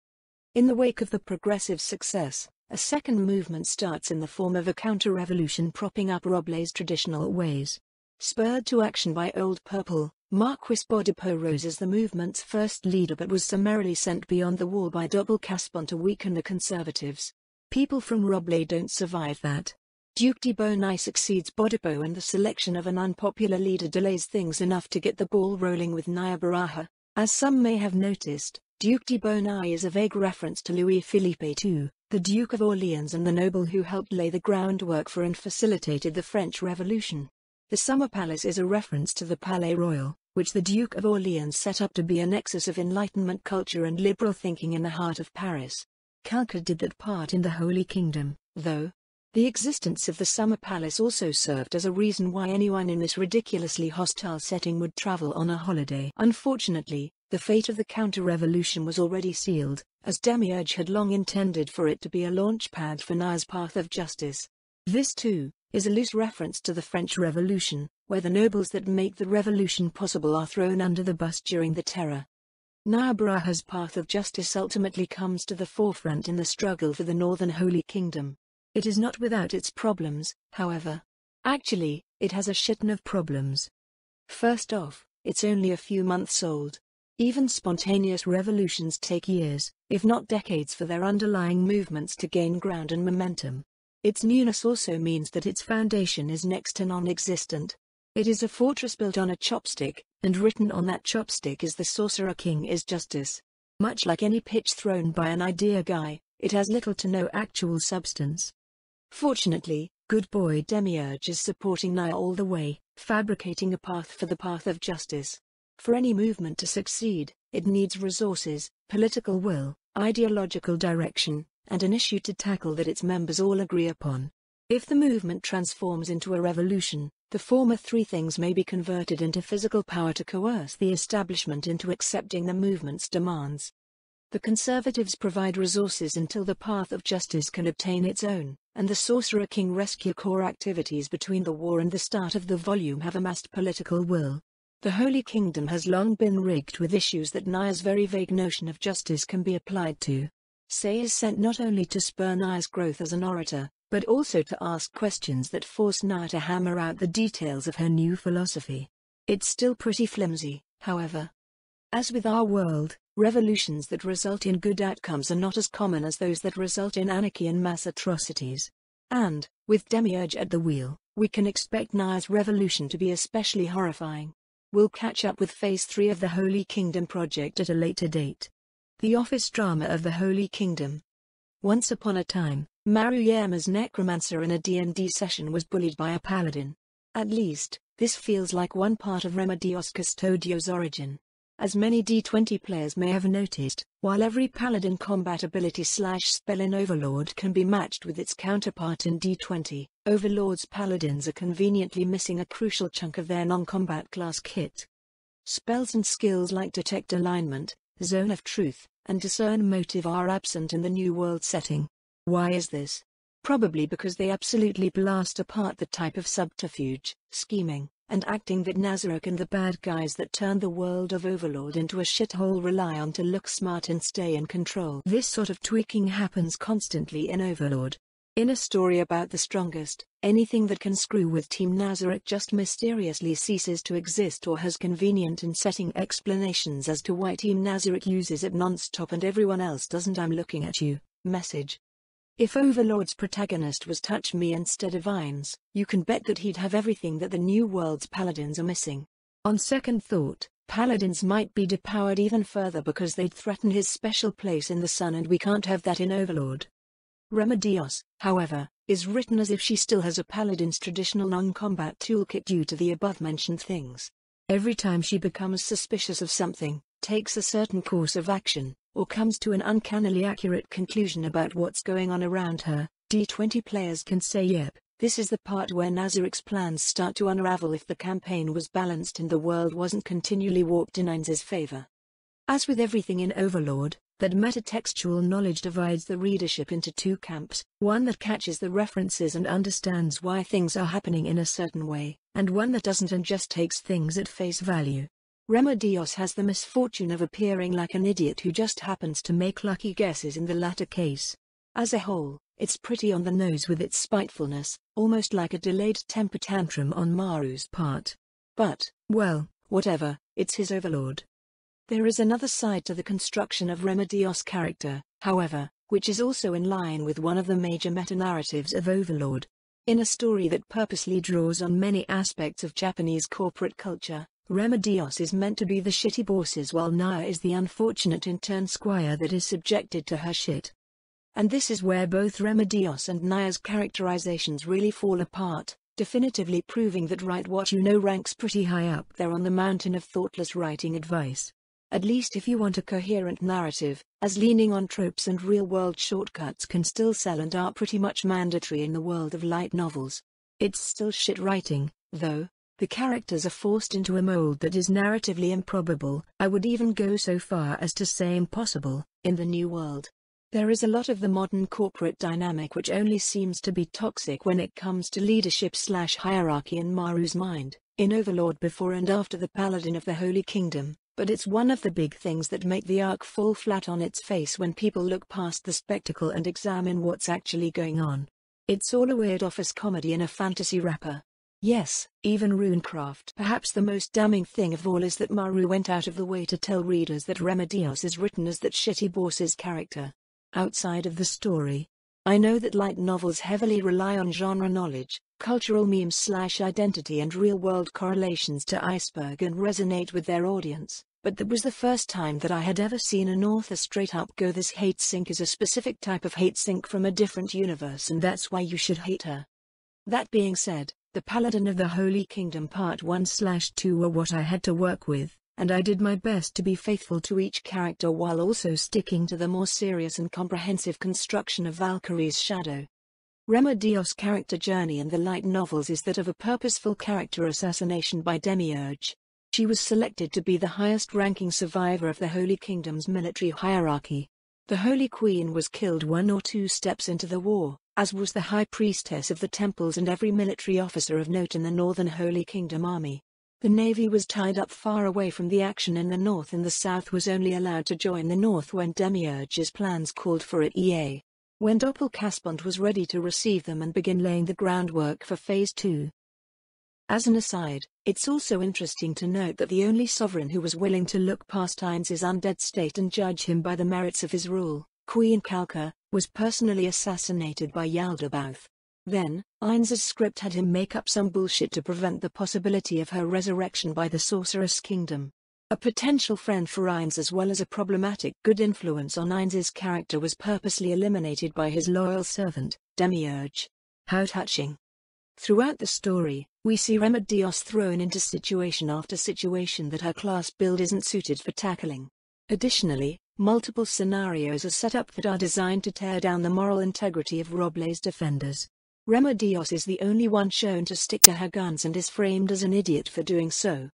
In the wake of the progressive success, a second movement starts in the form of a counter-revolution propping up Roblay's traditional ways. Spurred to action by Old Purple, Marquis Bodipo rose as the movement's first leader, but was summarily sent beyond the wall by Doppelcaspon to weaken the conservatives. People from Roblay don't survive that. Duke de Bonai succeeds Bodipo, and the selection of an unpopular leader delays things enough to get the ball rolling with Nayabaraha. As some may have noticed, Duke de Bonai is a vague reference to Louis Philippe II, the Duke of Orleans and the noble who helped lay the groundwork for and facilitated the French Revolution. The Summer Palace is a reference to the Palais Royal, which the Duke of Orleans set up to be a nexus of Enlightenment culture and liberal thinking in the heart of Paris. Calca did that part in the Holy Kingdom, though. The existence of the Summer Palace also served as a reason why anyone in this ridiculously hostile setting would travel on a holiday. Unfortunately, the fate of the counter-revolution was already sealed, as Demiurge had long intended for it to be a launchpad for Naya's path of justice. This, too, is a loose reference to the French Revolution, where the nobles that make the revolution possible are thrown under the bus during the Terror. Nayabaraha's path of justice ultimately comes to the forefront in the struggle for the Northern Holy Kingdom. It is not without its problems, however. Actually, it has a shitton of problems. First off, it's only a few months old. Even spontaneous revolutions take years, if not decades, for their underlying movements to gain ground and momentum. Its newness also means that its foundation is next to non-existent. It is a fortress built on a chopstick, and written on that chopstick is "The Sorcerer King is Justice." Much like any pitch thrown by an idea guy, it has little to no actual substance. Fortunately, good boy Demiurge is supporting Naya all the way, fabricating a path for the path of justice. For any movement to succeed, it needs resources, political will, ideological direction, and an issue to tackle that its members all agree upon. If the movement transforms into a revolution, the former three things may be converted into physical power to coerce the establishment into accepting the movement's demands. The conservatives provide resources until the path of justice can obtain its own, and the Sorcerer King Rescue Corps activities between the war and the start of the volume have amassed political will. The Holy Kingdom has long been rigged with issues that Naya's very vague notion of justice can be applied to. Say is sent not only to spur Naya's growth as an orator, but also to ask questions that force Naya to hammer out the details of her new philosophy. It's still pretty flimsy, however. As with our world, revolutions that result in good outcomes are not as common as those that result in anarchy and mass atrocities. And, with Demiurge at the wheel, we can expect Naya's revolution to be especially horrifying. We'll catch up with Phase 3 of the Holy Kingdom project at a later date. The office drama of the Holy Kingdom. Once upon a time, Maruyama's necromancer in a D&D session was bullied by a paladin. At least, this feels like one part of Remedios Custodio's origin. As many D20 players may have noticed, while every paladin combat ability/spell in Overlord can be matched with its counterpart in D20, Overlord's paladins are conveniently missing a crucial chunk of their non-combat class kit. Spells and skills like Detect Alignment, Zone of Truth, and Discern Motive are absent in the New World setting. Why is this? Probably because they absolutely blast apart the type of subterfuge, scheming, and acting that Nazarick and the bad guys that turned the world of Overlord into a shithole rely on to look smart and stay in control. This sort of tweaking happens constantly in Overlord. In a story about the strongest, anything that can screw with Team Nazarick just mysteriously ceases to exist or has convenient and setting explanations as to why Team Nazarick uses it non-stop and everyone else doesn't. I'm looking at you. Message. If Overlord's protagonist was Touch Me instead of Vines, you can bet that he'd have everything that the New World's paladins are missing. On second thought, paladins might be depowered even further because they'd threaten his special place in the sun, and we can't have that in Overlord. Remedios, however, is written as if she still has a paladin's traditional non-combat toolkit due to the above-mentioned things. Every time she becomes suspicious of something, takes a certain course of action, or comes to an uncannily accurate conclusion about what's going on around her, D20 players can say yep, this is the part where Nazarick's plans start to unravel if the campaign was balanced and the world wasn't continually warped in Ainz's favor. As with everything in Overlord, that metatextual knowledge divides the readership into two camps, one that catches the references and understands why things are happening in a certain way, and one that doesn't and just takes things at face value. Remedios has the misfortune of appearing like an idiot who just happens to make lucky guesses in the latter case. As a whole, it's pretty on the nose with its spitefulness, almost like a delayed temper tantrum on Maru's part. But, well, whatever, it's his Overlord. There is another side to the construction of Remedios' character, however, which is also in line with one of the major meta-narratives of Overlord. In a story that purposely draws on many aspects of Japanese corporate culture, Remedios is meant to be the shitty bosses while Naya is the unfortunate intern squire that is subjected to her shit. And this is where both Remedios and Naya's characterizations really fall apart, definitively proving that write what you know ranks pretty high up there on the mountain of thoughtless writing advice. At least if you want a coherent narrative, as leaning on tropes and real-world shortcuts can still sell and are pretty much mandatory in the world of light novels. It's still shit writing, though. The characters are forced into a mold that is narratively improbable, I would even go so far as to say impossible, in the New World. There is a lot of the modern corporate dynamic which only seems to be toxic when it comes to leadership/hierarchy in Maru's mind, in Overlord before and after the Paladin of the Holy Kingdom, but it's one of the big things that make the arc fall flat on its face when people look past the spectacle and examine what's actually going on. It's all a weird office comedy in a fantasy wrapper. Yes, even Runecraft. Perhaps the most damning thing of all is that Maru went out of the way to tell readers that Remedios is written as that shitty boss's character. Outside of the story, I know that light novels heavily rely on genre knowledge, cultural memes/identity and real-world correlations to iceberg and resonate with their audience, but that was the first time that I had ever seen an author straight up go, this hate sink is a specific type of hate sink from a different universe and that's why you should hate her. That being said, the Paladin of the Holy Kingdom Part 1/2 were what I had to work with, and I did my best to be faithful to each character while also sticking to the more serious and comprehensive construction of Valkyrie's shadow. Remedios' character journey in the light novels is that of a purposeful character assassination by Demiurge. She was selected to be the highest-ranking survivor of the Holy Kingdom's military hierarchy. The Holy Queen was killed 1 or 2 steps into the war, as was the High Priestess of the Temples and every military officer of note in the Northern Holy Kingdom army. The navy was tied up far away from the action in the north, and the south was only allowed to join the north when Demiurge's plans called for it. When Doppelkaspond was ready to receive them and begin laying the groundwork for Phase 2. As an aside, it's also interesting to note that the only sovereign who was willing to look past Ainz's undead state and judge him by the merits of his rule, Queen Kalka, was personally assassinated by Yaldabaoth. Then, Ainz's script had him make up some bullshit to prevent the possibility of her resurrection by the Sorceress Kingdom. A potential friend for Ainz as well as a problematic good influence on Ainz's character was purposely eliminated by his loyal servant, Demiurge. How touching. Throughout the story, we see Remedios thrown into situation after situation that her class build isn't suited for tackling. Additionally, multiple scenarios are set up that are designed to tear down the moral integrity of Roble's defenders. Remedios is the only one shown to stick to her guns and is framed as an idiot for doing so.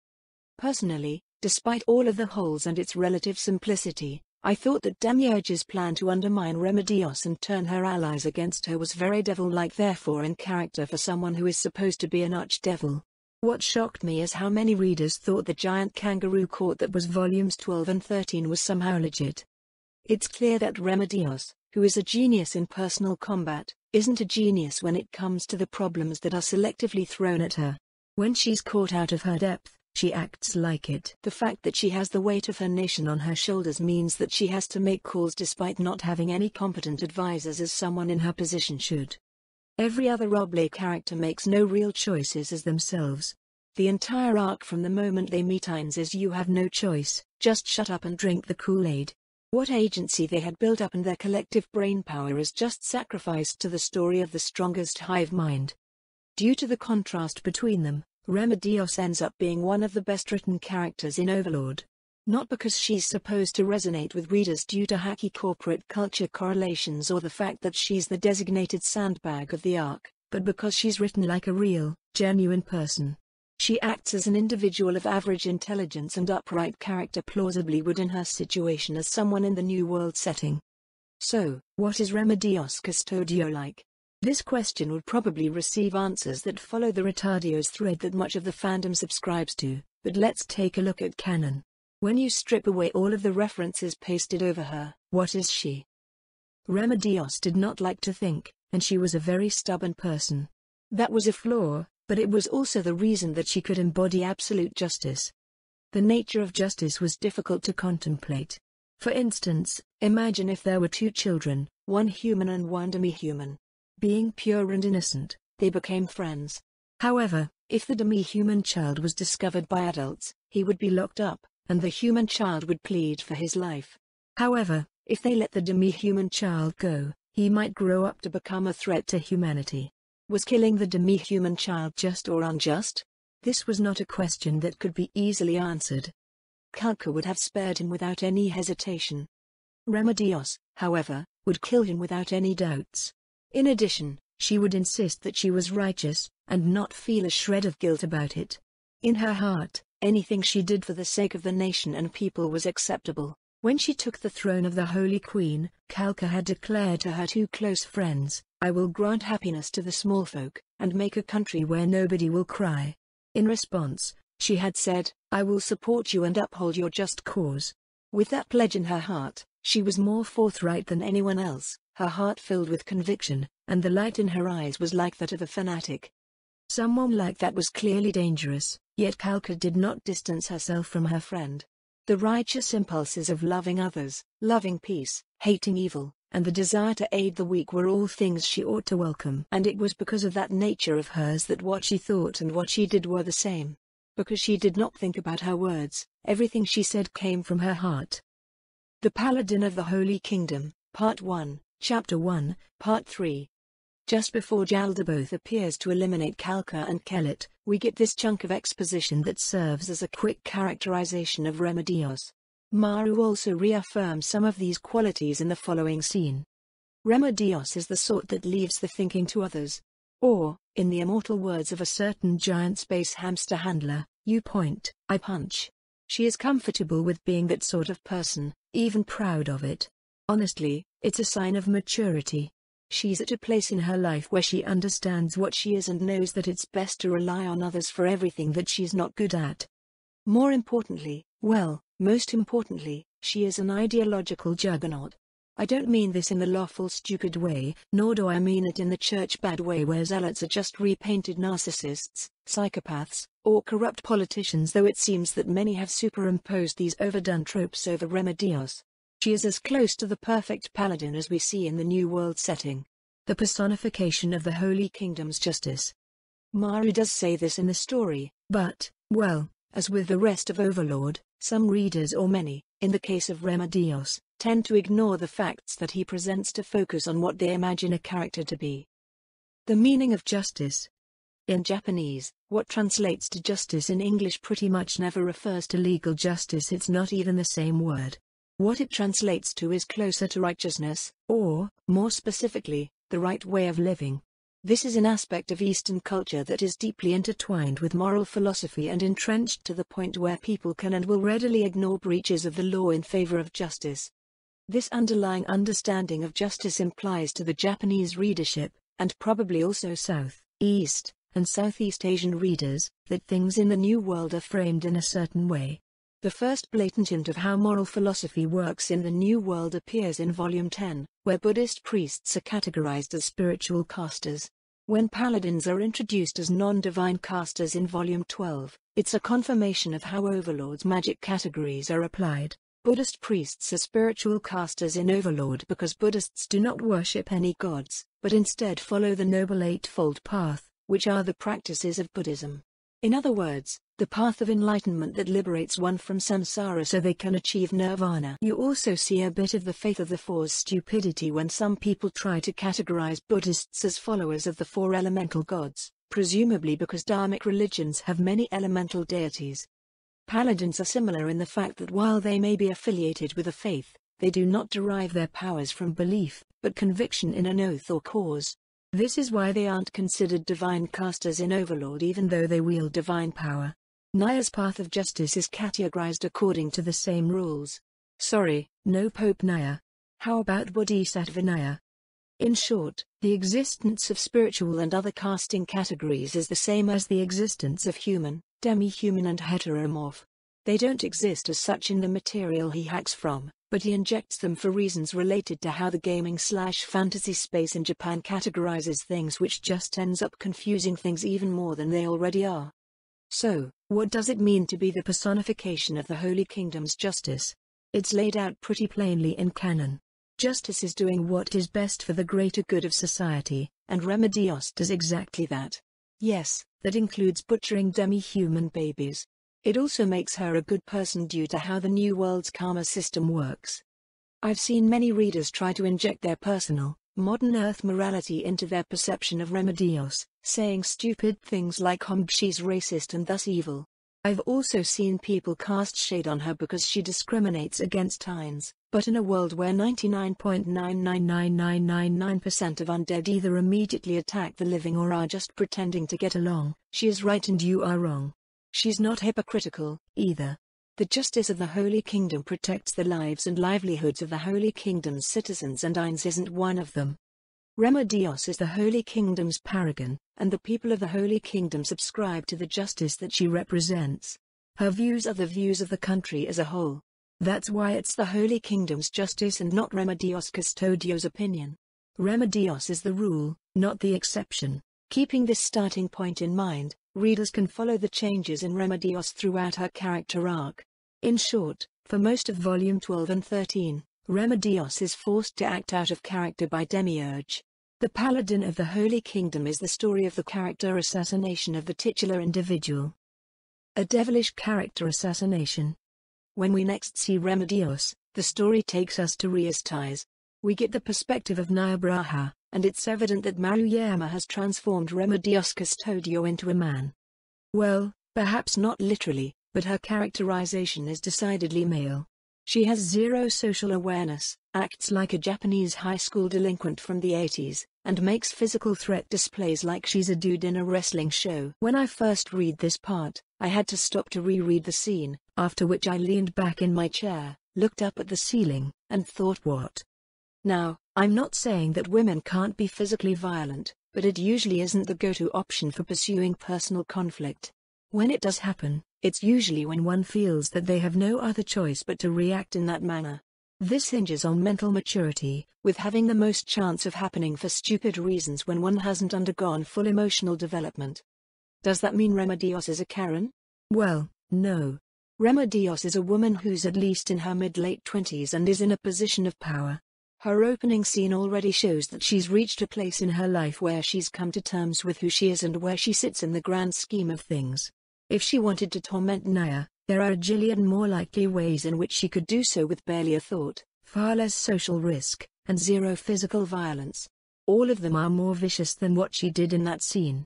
Personally, despite all of the holes and its relative simplicity, I thought that Demiurge's plan to undermine Remedios and turn her allies against her was very devil-like, therefore in character for someone who is supposed to be an archdevil. What shocked me is how many readers thought the giant kangaroo court that was volumes 12 and 13 was somehow legit. It's clear that Remedios, who is a genius in personal combat, isn't a genius when it comes to the problems that are selectively thrown at her. When she's caught out of her depth, she acts like it. The fact that she has the weight of her nation on her shoulders means that she has to make calls despite not having any competent advisors as someone in her position should. Every other Roble character makes no real choices as themselves. The entire arc from the moment they meet Ainz is you have no choice, just shut up and drink the Kool-Aid. What agency they had built up and their collective brainpower is just sacrificed to the story of the strongest hive mind. Due to the contrast between them, Remedios ends up being one of the best written characters in Overlord. Not because she's supposed to resonate with readers due to hacky corporate culture correlations or the fact that she's the designated sandbag of the arc, but because she's written like a real, genuine person. She acts as an individual of average intelligence and upright character plausibly would in her situation as someone in the New World setting. So, what is Remedios Custodio like? This question would probably receive answers that follow the Retardios thread that much of the fandom subscribes to, but let's take a look at canon. When you strip away all of the references pasted over her, what is she? Remedios did not like to think, and she was a very stubborn person. That was a flaw, but it was also the reason that she could embody absolute justice. The nature of justice was difficult to contemplate. For instance, imagine if there were two children, one human and one demi-human. Being pure and innocent, they became friends. However, if the demi-human child was discovered by adults, he would be locked up, and the human child would plead for his life. However, if they let the demi-human child go, he might grow up to become a threat to humanity. Was killing the demi-human child just or unjust? This was not a question that could be easily answered. Kalka would have spared him without any hesitation. Remedios, however, would kill him without any doubts. In addition, she would insist that she was righteous, and not feel a shred of guilt about it. In her heart, anything she did for the sake of the nation and people was acceptable. When she took the throne of the Holy Queen, Kalka had declared to her two close friends, "I will grant happiness to the small folk, and make a country where nobody will cry." In response, she had said, "I will support you and uphold your just cause." With that pledge in her heart, she was more forthright than anyone else, her heart filled with conviction, and the light in her eyes was like that of a fanatic. Someone like that was clearly dangerous, yet Kalka did not distance herself from her friend. The righteous impulses of loving others, loving peace, hating evil, and the desire to aid the weak were all things she ought to welcome. And it was because of that nature of hers that what she thought and what she did were the same. Because she did not think about her words, everything she said came from her heart. The Paladin of the Holy Kingdom, Part 1, Chapter 1, Part 3. Just before Yaldabaoth appears to eliminate Kalka and Kelet, we get this chunk of exposition that serves as a quick characterization of Remedios. Maru also reaffirms some of these qualities in the following scene. Remedios is the sort that leaves the thinking to others. Or, in the immortal words of a certain giant space hamster handler, "You point, I punch." She is comfortable with being that sort of person, even proud of it. Honestly, it's a sign of maturity. She's at a place in her life where she understands what she is and knows that it's best to rely on others for everything that she's not good at. More importantly, most importantly, she is an ideological juggernaut. I don't mean this in the lawful stupid way, nor do I mean it in the church bad way where zealots are just repainted narcissists, psychopaths, or corrupt politicians, though it seems that many have superimposed these overdone tropes over Remedios. She is as close to the perfect paladin as we see in the New World setting. The personification of the Holy Kingdom's justice. Maru does say this in the story, but, well, as with the rest of Overlord, some readers or many, in the case of Remedios, tend to ignore the facts that he presents to focus on what they imagine a character to be. The meaning of justice. In Japanese, what translates to justice in English pretty much never refers to legal justice. It's not even the same word. What it translates to is closer to righteousness, or, more specifically, the right way of living. This is an aspect of Eastern culture that is deeply intertwined with moral philosophy and entrenched to the point where people can and will readily ignore breaches of the law in favor of justice. This underlying understanding of justice implies to the Japanese readership, and probably also South, East, and Southeast Asian readers, that things in the New World are framed in a certain way. The first blatant hint of how moral philosophy works in the New World appears in Volume 10, where Buddhist priests are categorized as spiritual casters. When paladins are introduced as non-divine casters in Volume 12, it's a confirmation of how Overlord's magic categories are applied. Buddhist priests are spiritual casters in Overlord because Buddhists do not worship any gods, but instead follow the Noble Eightfold Path, which are the practices of Buddhism. In other words, the path of enlightenment that liberates one from samsara so they can achieve nirvana. You also see a bit of the faith of the Four's stupidity when some people try to categorize Buddhists as followers of the four elemental gods, presumably because Dharmic religions have many elemental deities. Paladins are similar in the fact that while they may be affiliated with a faith, they do not derive their powers from belief, but conviction in an oath or cause. This is why they aren't considered divine casters in Overlord even though they wield divine power. Naya's path of justice is categorized according to the same rules. Sorry, no Pope Naya. How about Bodhisattva Naya? In short, the existence of spiritual and other casting categories is the same as the existence of human, demi-human and heteromorph. They don't exist as such in the material he hacks from, but he injects them for reasons related to how the gaming/fantasy space in Japan categorizes things, which just ends up confusing things even more than they already are. So, what does it mean to be the personification of the Holy Kingdom's justice? It's laid out pretty plainly in canon. Justice is doing what is best for the greater good of society, and Remedios does exactly that. Yes, that includes butchering demi-human babies. It also makes her a good person due to how the New World's karma system works. I've seen many readers try to inject their personal, modern Earth morality into their perception of Remedios, saying stupid things like she's racist and thus evil. I've also seen people cast shade on her because she discriminates against Tynes, but in a world where 99.999999% of undead either immediately attack the living or are just pretending to get along, she is right and you are wrong. She's not hypocritical, either. The justice of the Holy Kingdom protects the lives and livelihoods of the Holy Kingdom's citizens, and Tynes isn't one of them. Remedios is the Holy Kingdom's paragon, and the people of the Holy Kingdom subscribe to the justice that she represents. Her views are the views of the country as a whole. That's why it's the Holy Kingdom's justice and not Remedios Custodio's opinion. Remedios is the rule, not the exception. Keeping this starting point in mind, readers can follow the changes in Remedios throughout her character arc. In short, for most of Volume 12 and 13, Remedios is forced to act out of character by Demiurge. The Paladin of the Holy Kingdom is the story of the character assassination of the titular individual. A devilish character assassination. When we next see Remedios, the story takes us to Rias Ties. We get the perspective of Naya Braha, and it's evident that Maruyama has transformed Remedios Custodio into a man. Well, perhaps not literally, but her characterization is decidedly male. She has zero social awareness, acts like a Japanese high school delinquent from the 80s, and makes physical threat displays like she's a dude in a wrestling show. When I first read this part, I had to stop to reread the scene, after which I leaned back in my chair, looked up at the ceiling, and thought, what? Now, I'm not saying that women can't be physically violent, but it usually isn't the go-to option for pursuing personal conflict. When it does happen, it's usually when one feels that they have no other choice but to react in that manner. This hinges on mental maturity, with having the most chance of happening for stupid reasons when one hasn't undergone full emotional development. Does that mean Remedios is a Karen? Well, no. Remedios is a woman who's at least in her mid-late 20s and is in a position of power. Her opening scene already shows that she's reached a place in her life where she's come to terms with who she is and where she sits in the grand scheme of things. If she wanted to torment Naya, there are a jillion more likely ways in which she could do so with barely a thought, far less social risk, and zero physical violence. All of them are more vicious than what she did in that scene.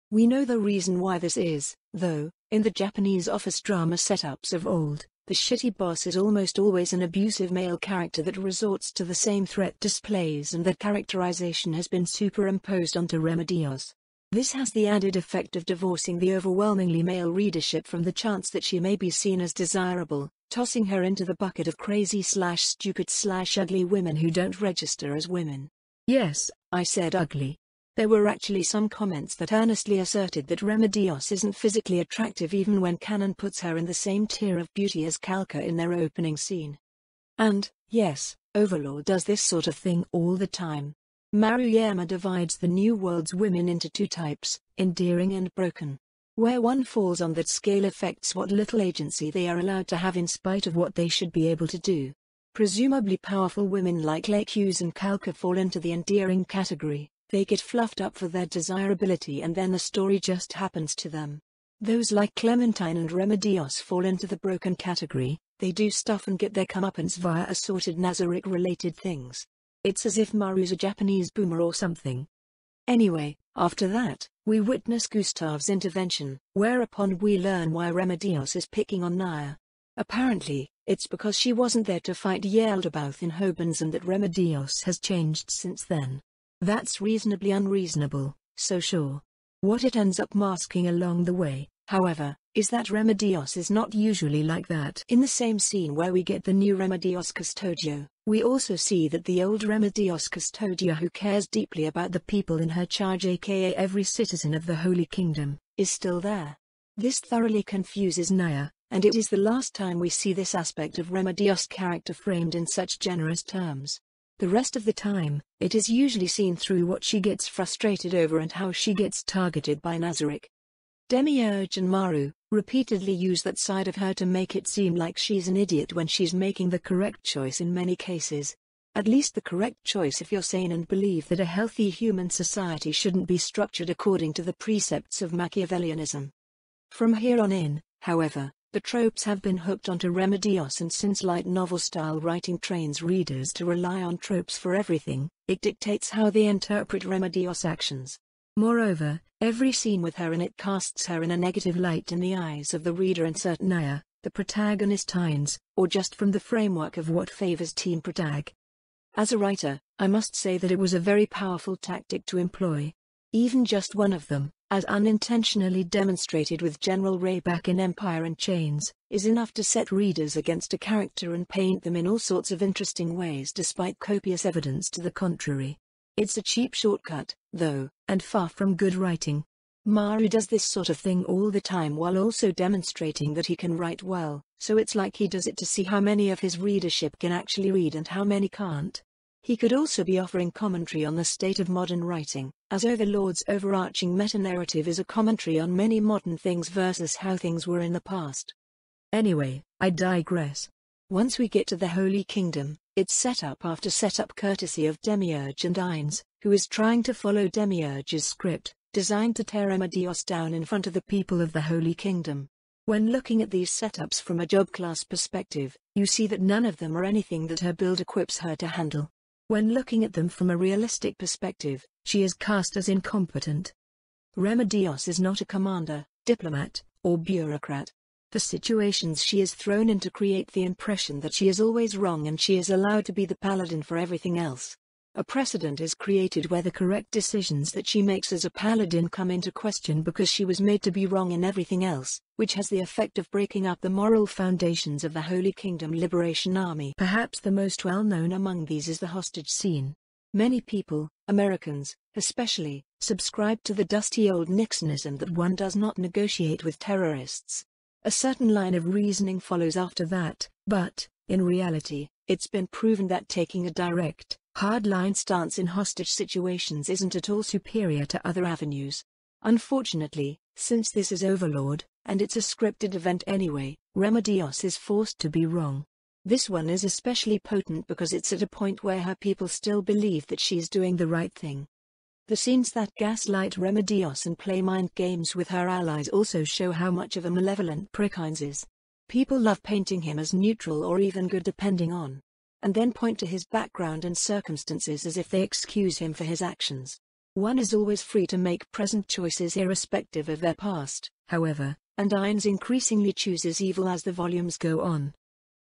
We know the reason why this is, though. In the Japanese office drama setups of old, the shitty boss is almost always an abusive male character that resorts to the same threat displays, and that characterization has been superimposed onto Remedios. This has the added effect of divorcing the overwhelmingly male readership from the chance that she may be seen as desirable, tossing her into the bucket of crazy/stupid/ugly women who don't register as women. Yes, I said ugly. There were actually some comments that earnestly asserted that Remedios isn't physically attractive even when canon puts her in the same tier of beauty as Kalka in their opening scene. And, yes, Overlord does this sort of thing all the time. Maruyama divides the New World's women into two types, endearing and broken. Where one falls on that scale affects what little agency they are allowed to have in spite of what they should be able to do. Presumably powerful women like Lakuse and Kalka fall into the endearing category. They get fluffed up for their desirability and then the story just happens to them. Those like Clementine and Remedios fall into the broken category. They do stuff and get their comeuppance via assorted Nazarick-related things. It's as if Maru's a Japanese boomer or something. Anyway, after that, we witness Gustav's intervention, whereupon we learn why Remedios is picking on Naya. Apparently, it's because she wasn't there to fight Yeldabaoth in Hobens and that Remedios has changed since then. That's reasonably unreasonable, so sure. What it ends up masking along the way, however, is that Remedios is not usually like that. In the same scene where we get the new Remedios Custodio, we also see that the old Remedios Custodia, who cares deeply about the people in her charge, aka every citizen of the Holy Kingdom, is still there. This thoroughly confuses Naya, and it is the last time we see this aspect of Remedios' character framed in such generous terms. The rest of the time, it is usually seen through what she gets frustrated over and how she gets targeted by Nazarick. Demiurge and Maru repeatedly use that side of her to make it seem like she's an idiot when she's making the correct choice in many cases. At least the correct choice if you're sane and believe that a healthy human society shouldn't be structured according to the precepts of Machiavellianism. From here on in, however, the tropes have been hooked onto Remedios, and since light novel-style writing trains readers to rely on tropes for everything, it dictates how they interpret Remedios' actions. Moreover, every scene with her in it casts her in a negative light in the eyes of the reader. Insert Naya, the protagonist Hines, or just from the framework of what favors Team Protag. As a writer, I must say that it was a very powerful tactic to employ. Even just one of them, as unintentionally demonstrated with General Rayback in Empire in Chains, is enough to set readers against a character and paint them in all sorts of interesting ways despite copious evidence to the contrary. It's a cheap shortcut, though, and far from good writing. Maru does this sort of thing all the time while also demonstrating that he can write well, so it's like he does it to see how many of his readership can actually read and how many can't. He could also be offering commentary on the state of modern writing, as Overlord's overarching meta-narrative is a commentary on many modern things versus how things were in the past. Anyway, I digress. Once we get to the Holy Kingdom, it's setup after setup courtesy of Demiurge and Hines, who is trying to follow Demiurge's script, designed to tear Remedios down in front of the people of the Holy Kingdom. When looking at these setups from a job class perspective, you see that none of them are anything that her build equips her to handle. When looking at them from a realistic perspective, she is cast as incompetent. Remedios is not a commander, diplomat, or bureaucrat. The situations she is thrown into create the impression that she is always wrong and she is allowed to be the paladin for everything else. A precedent is created where the correct decisions that she makes as a paladin come into question because she was made to be wrong in everything else, which has the effect of breaking up the moral foundations of the Holy Kingdom Liberation Army. Perhaps the most well-known among these is the hostage scene. Many people, Americans, especially, subscribe to the dusty old Nixonism that one does not negotiate with terrorists. A certain line of reasoning follows after that, but, in reality, It's been proven that taking a direct, hardline stance in hostage situations isn't at all superior to other avenues. Unfortunately, since this is Overlord, and it's a scripted event anyway, Remedios is forced to be wrong. This one is especially potent because it's at a point where her people still believe that she's doing the right thing. The scenes that gaslight Remedios and play mind games with her allies also show how much of a malevolent prick Heinz is. People love painting him as neutral or even good depending on, and then point to his background and circumstances as if they excuse him for his actions. One is always free to make present choices irrespective of their past, however, and Heinz increasingly chooses evil as the volumes go on.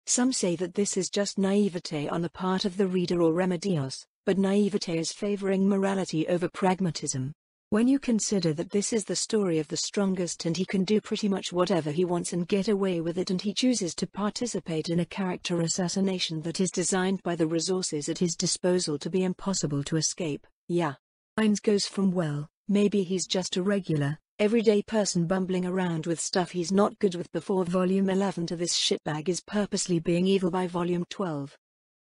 Some say that this is just naivete on the part of the reader or Remedios, but naivete is favoring morality over pragmatism. When you consider that this is the story of the strongest and he can do pretty much whatever he wants and get away with it, and he chooses to participate in a character assassination that is designed by the resources at his disposal to be impossible to escape, yeah. Heinz goes from, well, maybe he's just a regular, everyday person bumbling around with stuff he's not good with before volume 11 to this shitbag is purposely being evil by volume 12.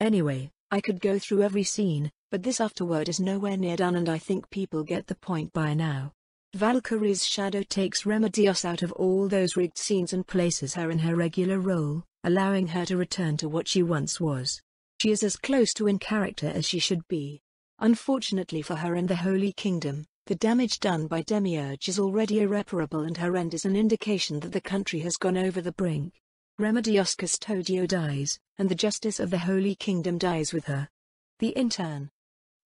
Anyway, I could go through every scene, but this afterword is nowhere near done and I think people get the point by now. Valkyrie's shadow takes Remedios out of all those rigged scenes and places her in her regular role, allowing her to return to what she once was. She is as close to in character as she should be. Unfortunately for her and the Holy Kingdom, the damage done by Demiurge is already irreparable and her end is an indication that the country has gone over the brink. Remedios Custodio dies, and the justice of the Holy Kingdom dies with her. The Intern.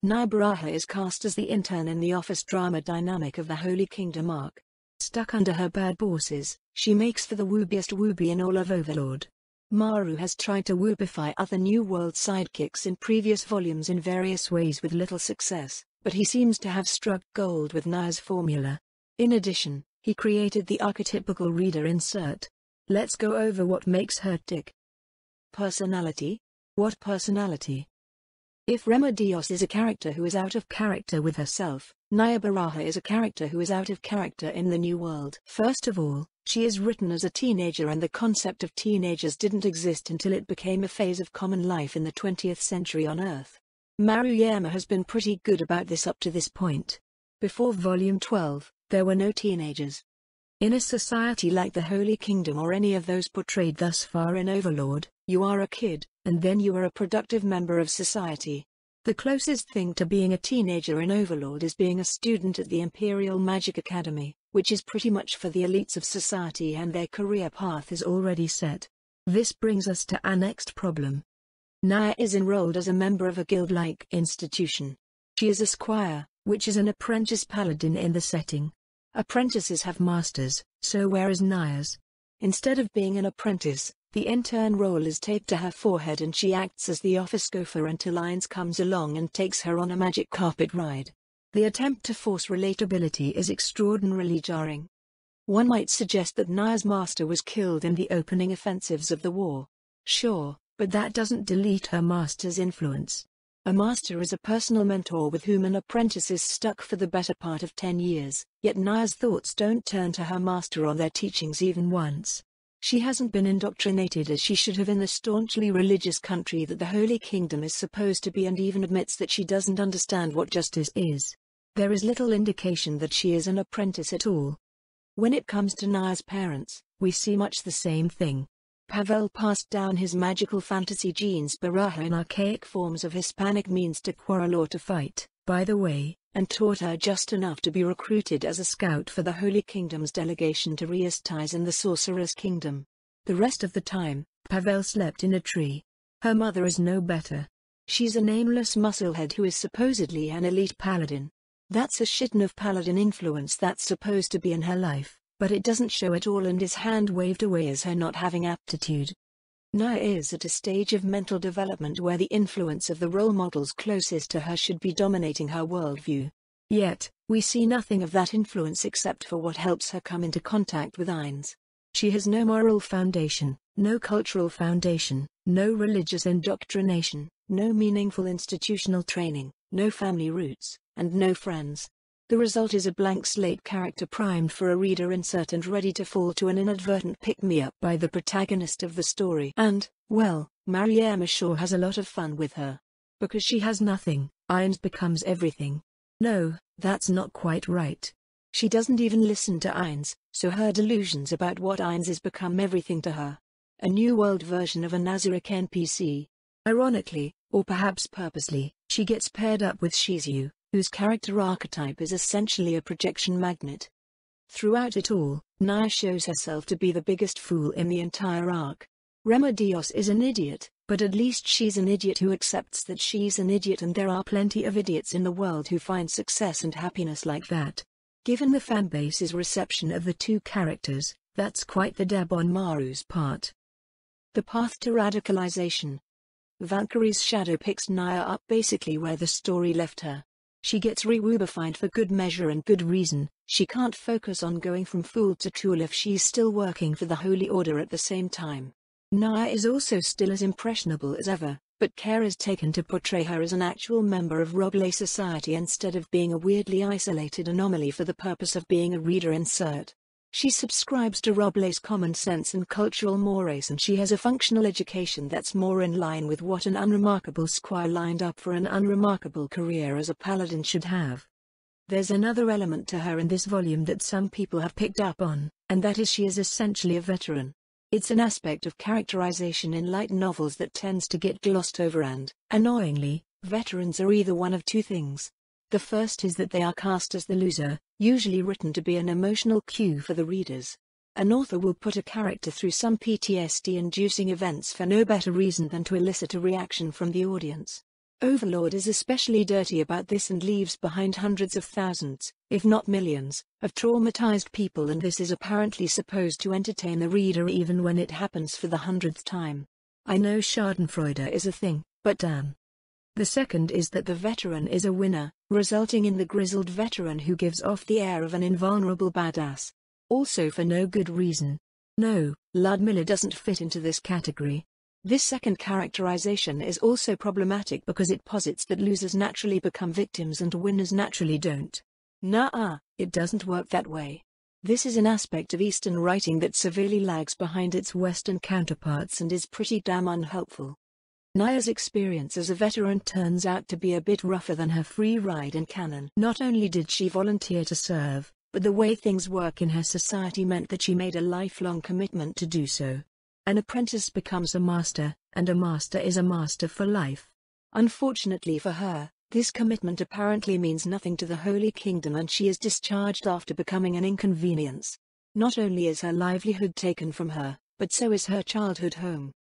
Naya Baraha is cast as the intern in the office drama dynamic of the Holy Kingdom arc. Stuck under her bad bosses, she makes for the woobiest woobie in all of Overlord. Maru has tried to woobify other New World sidekicks in previous volumes in various ways with little success, but he seems to have struck gold with Naya's formula. In addition, he created the archetypical reader insert. Let's go over what makes her tick. Personality? What personality? If Remedios is a character who is out of character with herself, Naya Baraha is a character who is out of character in the New World. First of all, she is written as a teenager and the concept of teenagers didn't exist until it became a phase of common life in the 20th century on Earth. Maruyama has been pretty good about this up to this point. Before Volume 12, there were no teenagers. In a society like the Holy Kingdom or any of those portrayed thus far in Overlord, you are a kid, and then you are a productive member of society. The closest thing to being a teenager in Overlord is being a student at the Imperial Magic Academy, which is pretty much for the elites of society and their career path is already set. This brings us to our next problem. Naya is enrolled as a member of a guild-like institution. She is a squire, which is an apprentice paladin in the setting. Apprentices have masters, so where is Naya's? Instead of being an apprentice, the intern role is taped to her forehead and she acts as the office gopher until Heinz comes along and takes her on a magic carpet ride. The attempt to force relatability is extraordinarily jarring. One might suggest that Naya's master was killed in the opening offensives of the war. Sure, but that doesn't delete her master's influence. A master is a personal mentor with whom an apprentice is stuck for the better part of 10 years, yet Naya's thoughts don't turn to her master or their teachings even once. She hasn't been indoctrinated as she should have in the staunchly religious country that the Holy Kingdom is supposed to be, and even admits that she doesn't understand what justice is. There is little indication that she is an apprentice at all. When it comes to Naya's parents, we see much the same thing. Pavel passed down his magical fantasy genes Baraha in archaic forms of Hispanic means to quarrel or to fight, by the way, and taught her just enough to be recruited as a scout for the Holy Kingdom's delegation to Riastais in the Sorcerer's Kingdom. The rest of the time, Pavel slept in a tree. Her mother is no better. She's a nameless musclehead who is supposedly an elite paladin. That's a shitton of paladin influence that's supposed to be in her life, but it doesn't show at all and is hand-waved away as her not having aptitude. Naya is at a stage of mental development where the influence of the role models closest to her should be dominating her worldview. Yet, we see nothing of that influence except for what helps her come into contact with Heinz. She has no moral foundation, no cultural foundation, no religious indoctrination, no meaningful institutional training, no family roots, and no friends. The result is a blank slate character primed for a reader insert and ready to fall to an inadvertent pick-me-up by the protagonist of the story. And, well, Mariama sure has a lot of fun with her. Because she has nothing, Ainz becomes everything. No, that's not quite right. She doesn't even listen to Ainz, so her delusions about what Ainz is become everything to her. A New World version of a Nazarick NPC. Ironically, or perhaps purposely, she gets paired up with Shizu, whose character archetype is essentially a projection magnet. Throughout it all, Naya shows herself to be the biggest fool in the entire arc. Remedios is an idiot, but at least she's an idiot who accepts that she's an idiot, and there are plenty of idiots in the world who find success and happiness like that. Given the fanbase's reception of the two characters, that's quite the dab on Maru's part. The path to radicalization. Valkyrie's shadow picks Naya up basically where the story left her. She gets re-woobified for good measure and good reason. She can't focus on going from fool to tool if she's still working for the Holy Order at the same time. Naya is also still as impressionable as ever, but care is taken to portray her as an actual member of Roble society instead of being a weirdly isolated anomaly for the purpose of being a reader insert. She subscribes to Roble's common sense and cultural mores, and she has a functional education that's more in line with what an unremarkable squire lined up for an unremarkable career as a paladin should have. There's another element to her in this volume that some people have picked up on, and that is she is essentially a veteran. It's an aspect of characterization in light novels that tends to get glossed over, and, annoyingly, veterans are either one of two things. The first is that they are cast as the loser, usually written to be an emotional cue for the readers. An author will put a character through some PTSD-inducing events for no better reason than to elicit a reaction from the audience. Overlord is especially dirty about this and leaves behind hundreds of thousands, if not millions, of traumatized people, and this is apparently supposed to entertain the reader even when it happens for the 100th time. I know schadenfreude is a thing, but damn. The second is that the veteran is a winner, resulting in the grizzled veteran who gives off the air of an invulnerable badass. Also for no good reason. No, Ludmilla doesn't fit into this category. This second characterization is also problematic because it posits that losers naturally become victims and winners naturally don't. Nuh-uh, it doesn't work that way. This is an aspect of Eastern writing that severely lags behind its Western counterparts and is pretty damn unhelpful. Naya's experience as a veteran turns out to be a bit rougher than her free ride in canon. Not only did she volunteer to serve, but the way things work in her society meant that she made a lifelong commitment to do so. An apprentice becomes a master, and a master is a master for life. Unfortunately for her, this commitment apparently means nothing to the Holy Kingdom, and she is discharged after becoming an inconvenience. Not only is her livelihood taken from her, but so is her childhood home.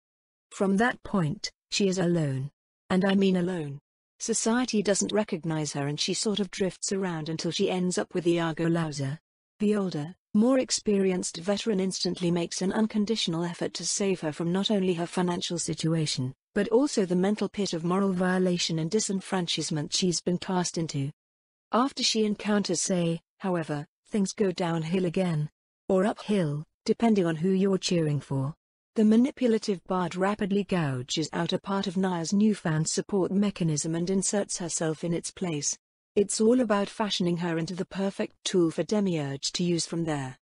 From that point, she is alone. And I mean alone. Society doesn't recognize her and she sort of drifts around until she ends up with Iago Lauser. The older, more experienced veteran instantly makes an unconditional effort to save her from not only her financial situation, but also the mental pit of moral violation and disenfranchisement she's been cast into. After she encounters Say, however, things go downhill again. Or uphill, depending on who you're cheering for. The manipulative bard rapidly gouges out a part of Naya's newfound support mechanism and inserts herself in its place. It's all about fashioning her into the perfect tool for Demiurge to use from there.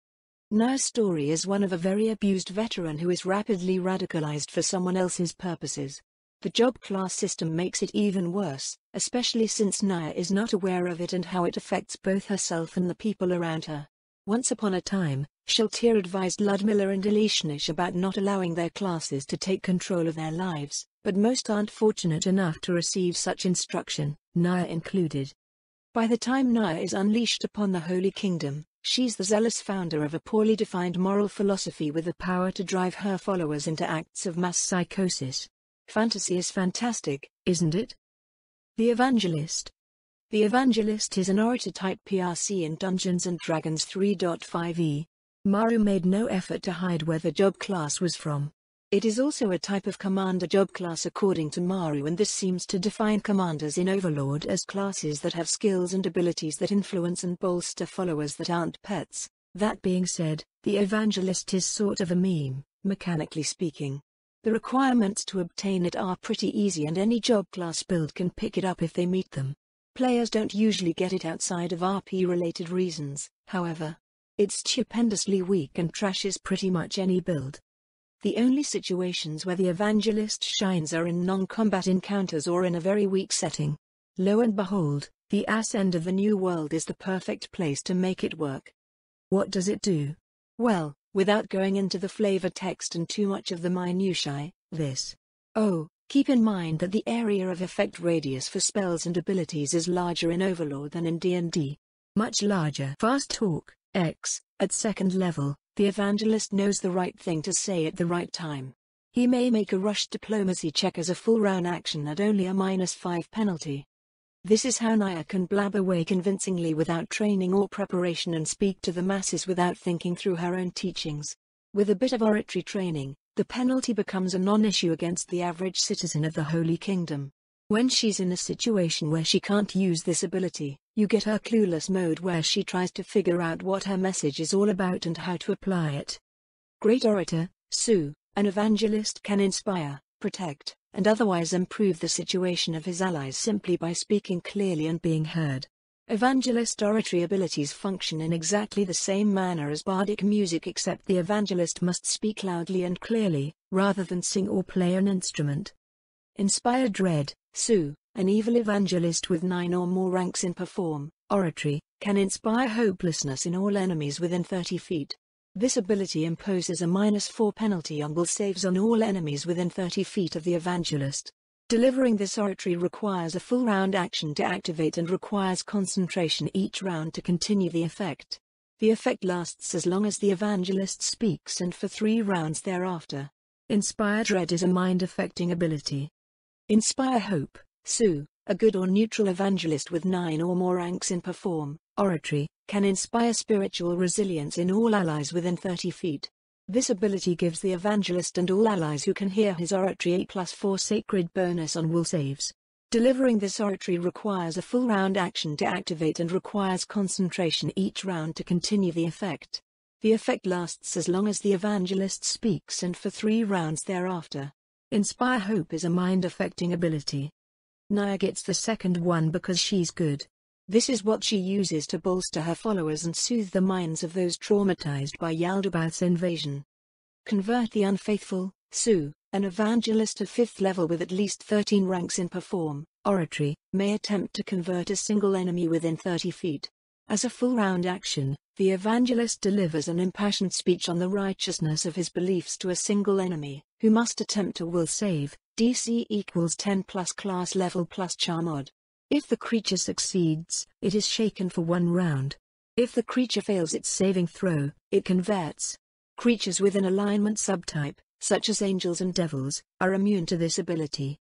Naya's story is one of a very abused veteran who is rapidly radicalized for someone else's purposes. The job class system makes it even worse, especially since Naya is not aware of it and how it affects both herself and the people around her. Once upon a time, Shaltir advised Ludmilla and Elishnish about not allowing their classes to take control of their lives, but most aren't fortunate enough to receive such instruction, Naya included. By the time Naya is unleashed upon the Holy Kingdom, she's the zealous founder of a poorly defined moral philosophy with the power to drive her followers into acts of mass psychosis. Fantasy is fantastic, isn't it? The Evangelist. The Evangelist is an orator-type PRC in Dungeons & Dragons 3.5e. Maru made no effort to hide where the job class was from. It is also a type of commander job class according to Maru, and this seems to define commanders in Overlord as classes that have skills and abilities that influence and bolster followers that aren't pets. That being said, the Evangelist is sort of a meme, mechanically speaking. The requirements to obtain it are pretty easy and any job class build can pick it up if they meet them. Players don't usually get it outside of RP-related reasons, however. It's stupendously weak and trashes pretty much any build. The only situations where the Evangelist shines are in non-combat encounters or in a very weak setting. Lo and behold, the ass end of the New World is the perfect place to make it work. What does it do? Well, without going into the flavor text and too much of the minutiae, this. Oh, keep in mind that the area of effect radius for spells and abilities is larger in Overlord than in D&D. Much larger. Fast talk, X, at second level, the Evangelist knows the right thing to say at the right time. He may make a rushed diplomacy check as a full round action at only a -5 penalty. This is how Naya can blab away convincingly without training or preparation and speak to the masses without thinking through her own teachings. With a bit of oratory training, the penalty becomes a non-issue against the average citizen of the Holy Kingdom. When she's in a situation where she can't use this ability, you get her clueless mode where she tries to figure out what her message is all about and how to apply it. Great orator, Sue, an evangelist can inspire, protect, and otherwise improve the situation of his allies simply by speaking clearly and being heard. Evangelist oratory abilities function in exactly the same manner as bardic music, except the evangelist must speak loudly and clearly, rather than sing or play an instrument. Inspire dread, Sue, an evil evangelist with 9 or more ranks in perform, oratory, can inspire hopelessness in all enemies within 30 feet. This ability imposes a -4 penalty on will saves on all enemies within 30 feet of the evangelist. Delivering this oratory requires a full round action to activate and requires concentration each round to continue the effect. The effect lasts as long as the evangelist speaks and for 3 rounds thereafter. Inspire dread is a mind-affecting ability. Inspire hope, Sue, a good or neutral evangelist with 9 or more ranks in perform, oratory, can inspire spiritual resilience in all allies within 30 feet. This ability gives the evangelist and all allies who can hear his oratory a +4 sacred bonus on will saves. Delivering this oratory requires a full round action to activate and requires concentration each round to continue the effect. The effect lasts as long as the evangelist speaks and for 3 rounds thereafter. Inspire hope is a mind-affecting ability. Naya gets the second one because she's good. This is what she uses to bolster her followers and soothe the minds of those traumatized by Yaldabaoth's invasion. Convert the unfaithful, Sue, an evangelist of 5th level with at least 13 ranks in perform, oratory, may attempt to convert a single enemy within 30 feet. As a full round action, the evangelist delivers an impassioned speech on the righteousness of his beliefs to a single enemy, who must attempt a will save, DC equals 10 plus class level plus charm mod. If the creature succeeds, it is shaken for 1 round. If the creature fails its saving throw, it converts. Creatures with an alignment subtype, such as angels and devils, are immune to this ability.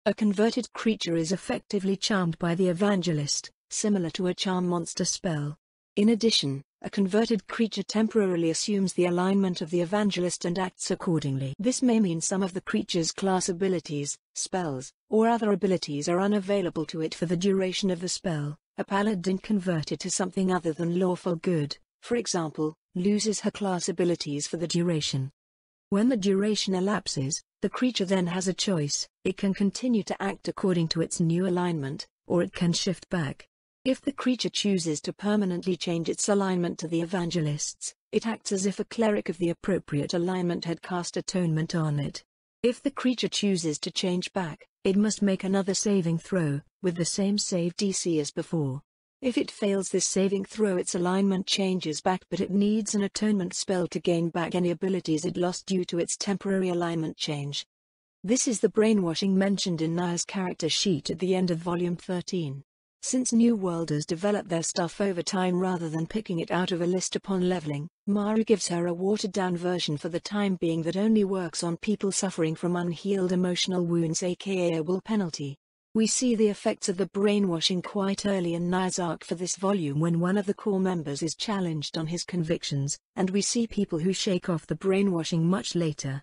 A converted creature is effectively charmed by the evangelist, similar to a charm monster spell. In addition, a converted creature temporarily assumes the alignment of the evangelist and acts accordingly. This may mean some of the creature's class abilities, spells, or other abilities are unavailable to it for the duration of the spell. A paladin converted to something other than lawful good, for example, loses her class abilities for the duration. When the duration elapses, the creature then has a choice. It can continue to act according to its new alignment, or it can shift back. If the creature chooses to permanently change its alignment to the evangelist's, it acts as if a cleric of the appropriate alignment had cast atonement on it. If the creature chooses to change back, it must make another saving throw, with the same save DC as before. If it fails this saving throw, its alignment changes back, but it needs an atonement spell to gain back any abilities it lost due to its temporary alignment change. This is the brainwashing mentioned in Naya's character sheet at the end of Volume 13. Since New Worlders develop their stuff over time rather than picking it out of a list upon leveling, Maru gives her a watered-down version for the time being that only works on people suffering from unhealed emotional wounds, aka a will penalty. We see the effects of the brainwashing quite early in Naya's arc for this volume when one of the core members is challenged on his convictions, and we see people who shake off the brainwashing much later.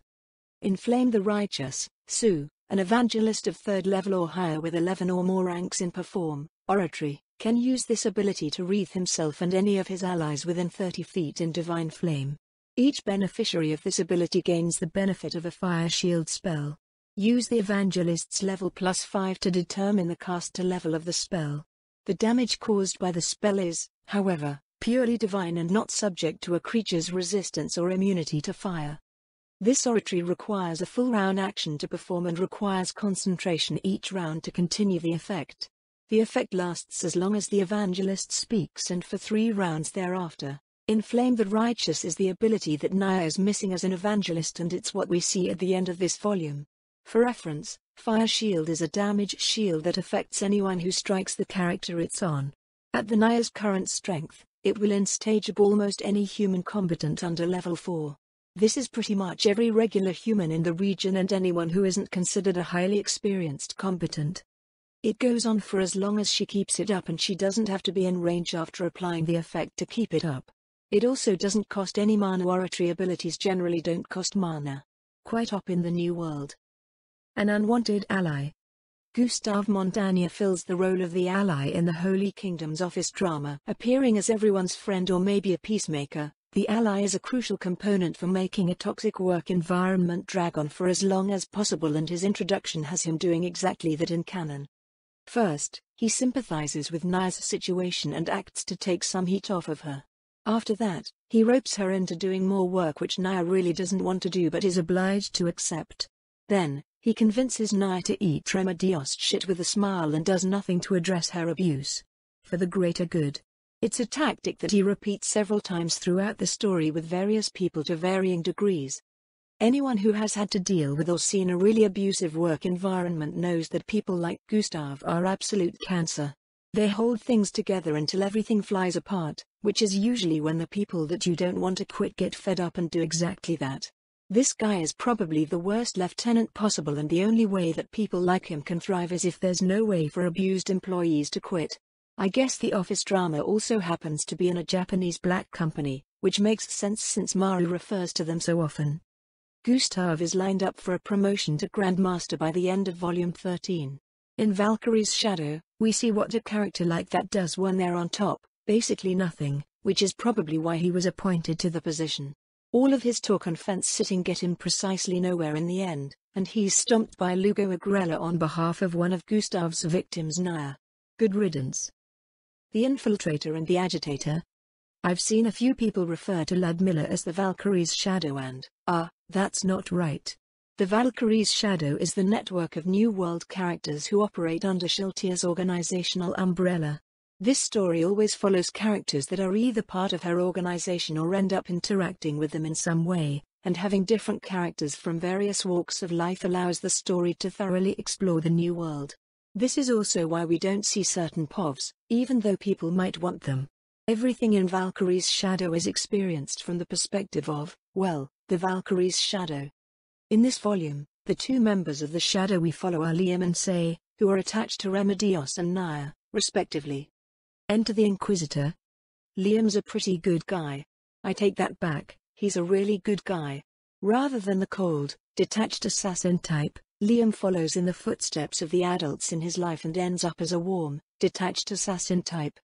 Inflame the righteous, Sue, an evangelist of 3rd level or higher with 11 or more ranks in perform, oratory, can use this ability to wreath himself and any of his allies within 30 feet in divine flame. Each beneficiary of this ability gains the benefit of a fire shield spell. Use the evangelist's level +5 to determine the caster level of the spell. The damage caused by the spell is, however, purely divine and not subject to a creature's resistance or immunity to fire. This oratory requires a full round action to perform and requires concentration each round to continue the effect. The effect lasts as long as the evangelist speaks and for 3 rounds thereafter. Inflame the Righteous is the ability that Naya is missing as an evangelist, and it's what we see at the end of this volume. For reference, Fire Shield is a damage shield that affects anyone who strikes the character it's on. At the Naya's current strength, it will instage almost any human combatant under level 4. This is pretty much every regular human in the region and anyone who isn't considered a highly experienced combatant. It goes on for as long as she keeps it up, and she doesn't have to be in range after applying the effect to keep it up. It also doesn't cost any mana. Oratory abilities generally don't cost mana. Quite up in the New World. An unwanted ally. Gustave Montagnier fills the role of the ally in the Holy Kingdom's office drama. Appearing as everyone's friend or maybe a peacemaker, the ally is a crucial component for making a toxic work environment drag on for as long as possible, and his introduction has him doing exactly that in canon. First, he sympathizes with Naya's situation and acts to take some heat off of her. After that, he ropes her into doing more work which Naya really doesn't want to do but is obliged to accept. Then, he convinces Naya to eat Remedios shit with a smile and does nothing to address her abuse. For the greater good. It's a tactic that he repeats several times throughout the story with various people to varying degrees. Anyone who has had to deal with or seen a really abusive work environment knows that people like Gustave are absolute cancer. They hold things together until everything flies apart, which is usually when the people that you don't want to quit get fed up and do exactly that. This guy is probably the worst lieutenant possible, and the only way that people like him can thrive is if there's no way for abused employees to quit. I guess the office drama also happens to be in a Japanese black company, which makes sense since Maru refers to them so often. Gustave is lined up for a promotion to Grandmaster by the end of Volume 13. In Valkyrie's Shadow, we see what a character like that does when they're on top, basically nothing, which is probably why he was appointed to the position. All of his talk and fence-sitting get him precisely nowhere in the end, and he's stomped by Lugo Agrella on behalf of one of Gustave's victims, Naya. Good riddance. The Infiltrator and the Agitator. I've seen a few people refer to Ludmilla as the Valkyrie's Shadow and, that's not right. The Valkyrie's Shadow is the network of New World characters who operate under Shiltia's organizational umbrella. This story always follows characters that are either part of her organization or end up interacting with them in some way, and having different characters from various walks of life allows the story to thoroughly explore the New World. This is also why we don't see certain POVs, even though people might want them. Everything in Valkyrie's Shadow is experienced from the perspective of, the Valkyrie's Shadow. In this volume, the 2 members of the Shadow we follow are Liam and Sei, who are attached to Remedios and Naya, respectively. Enter the Inquisitor. Liam's a pretty good guy. I take that back, he's a really good guy. Rather than the cold, detached assassin type, Liam follows in the footsteps of the adults in his life and ends up as a warm, detached assassin type.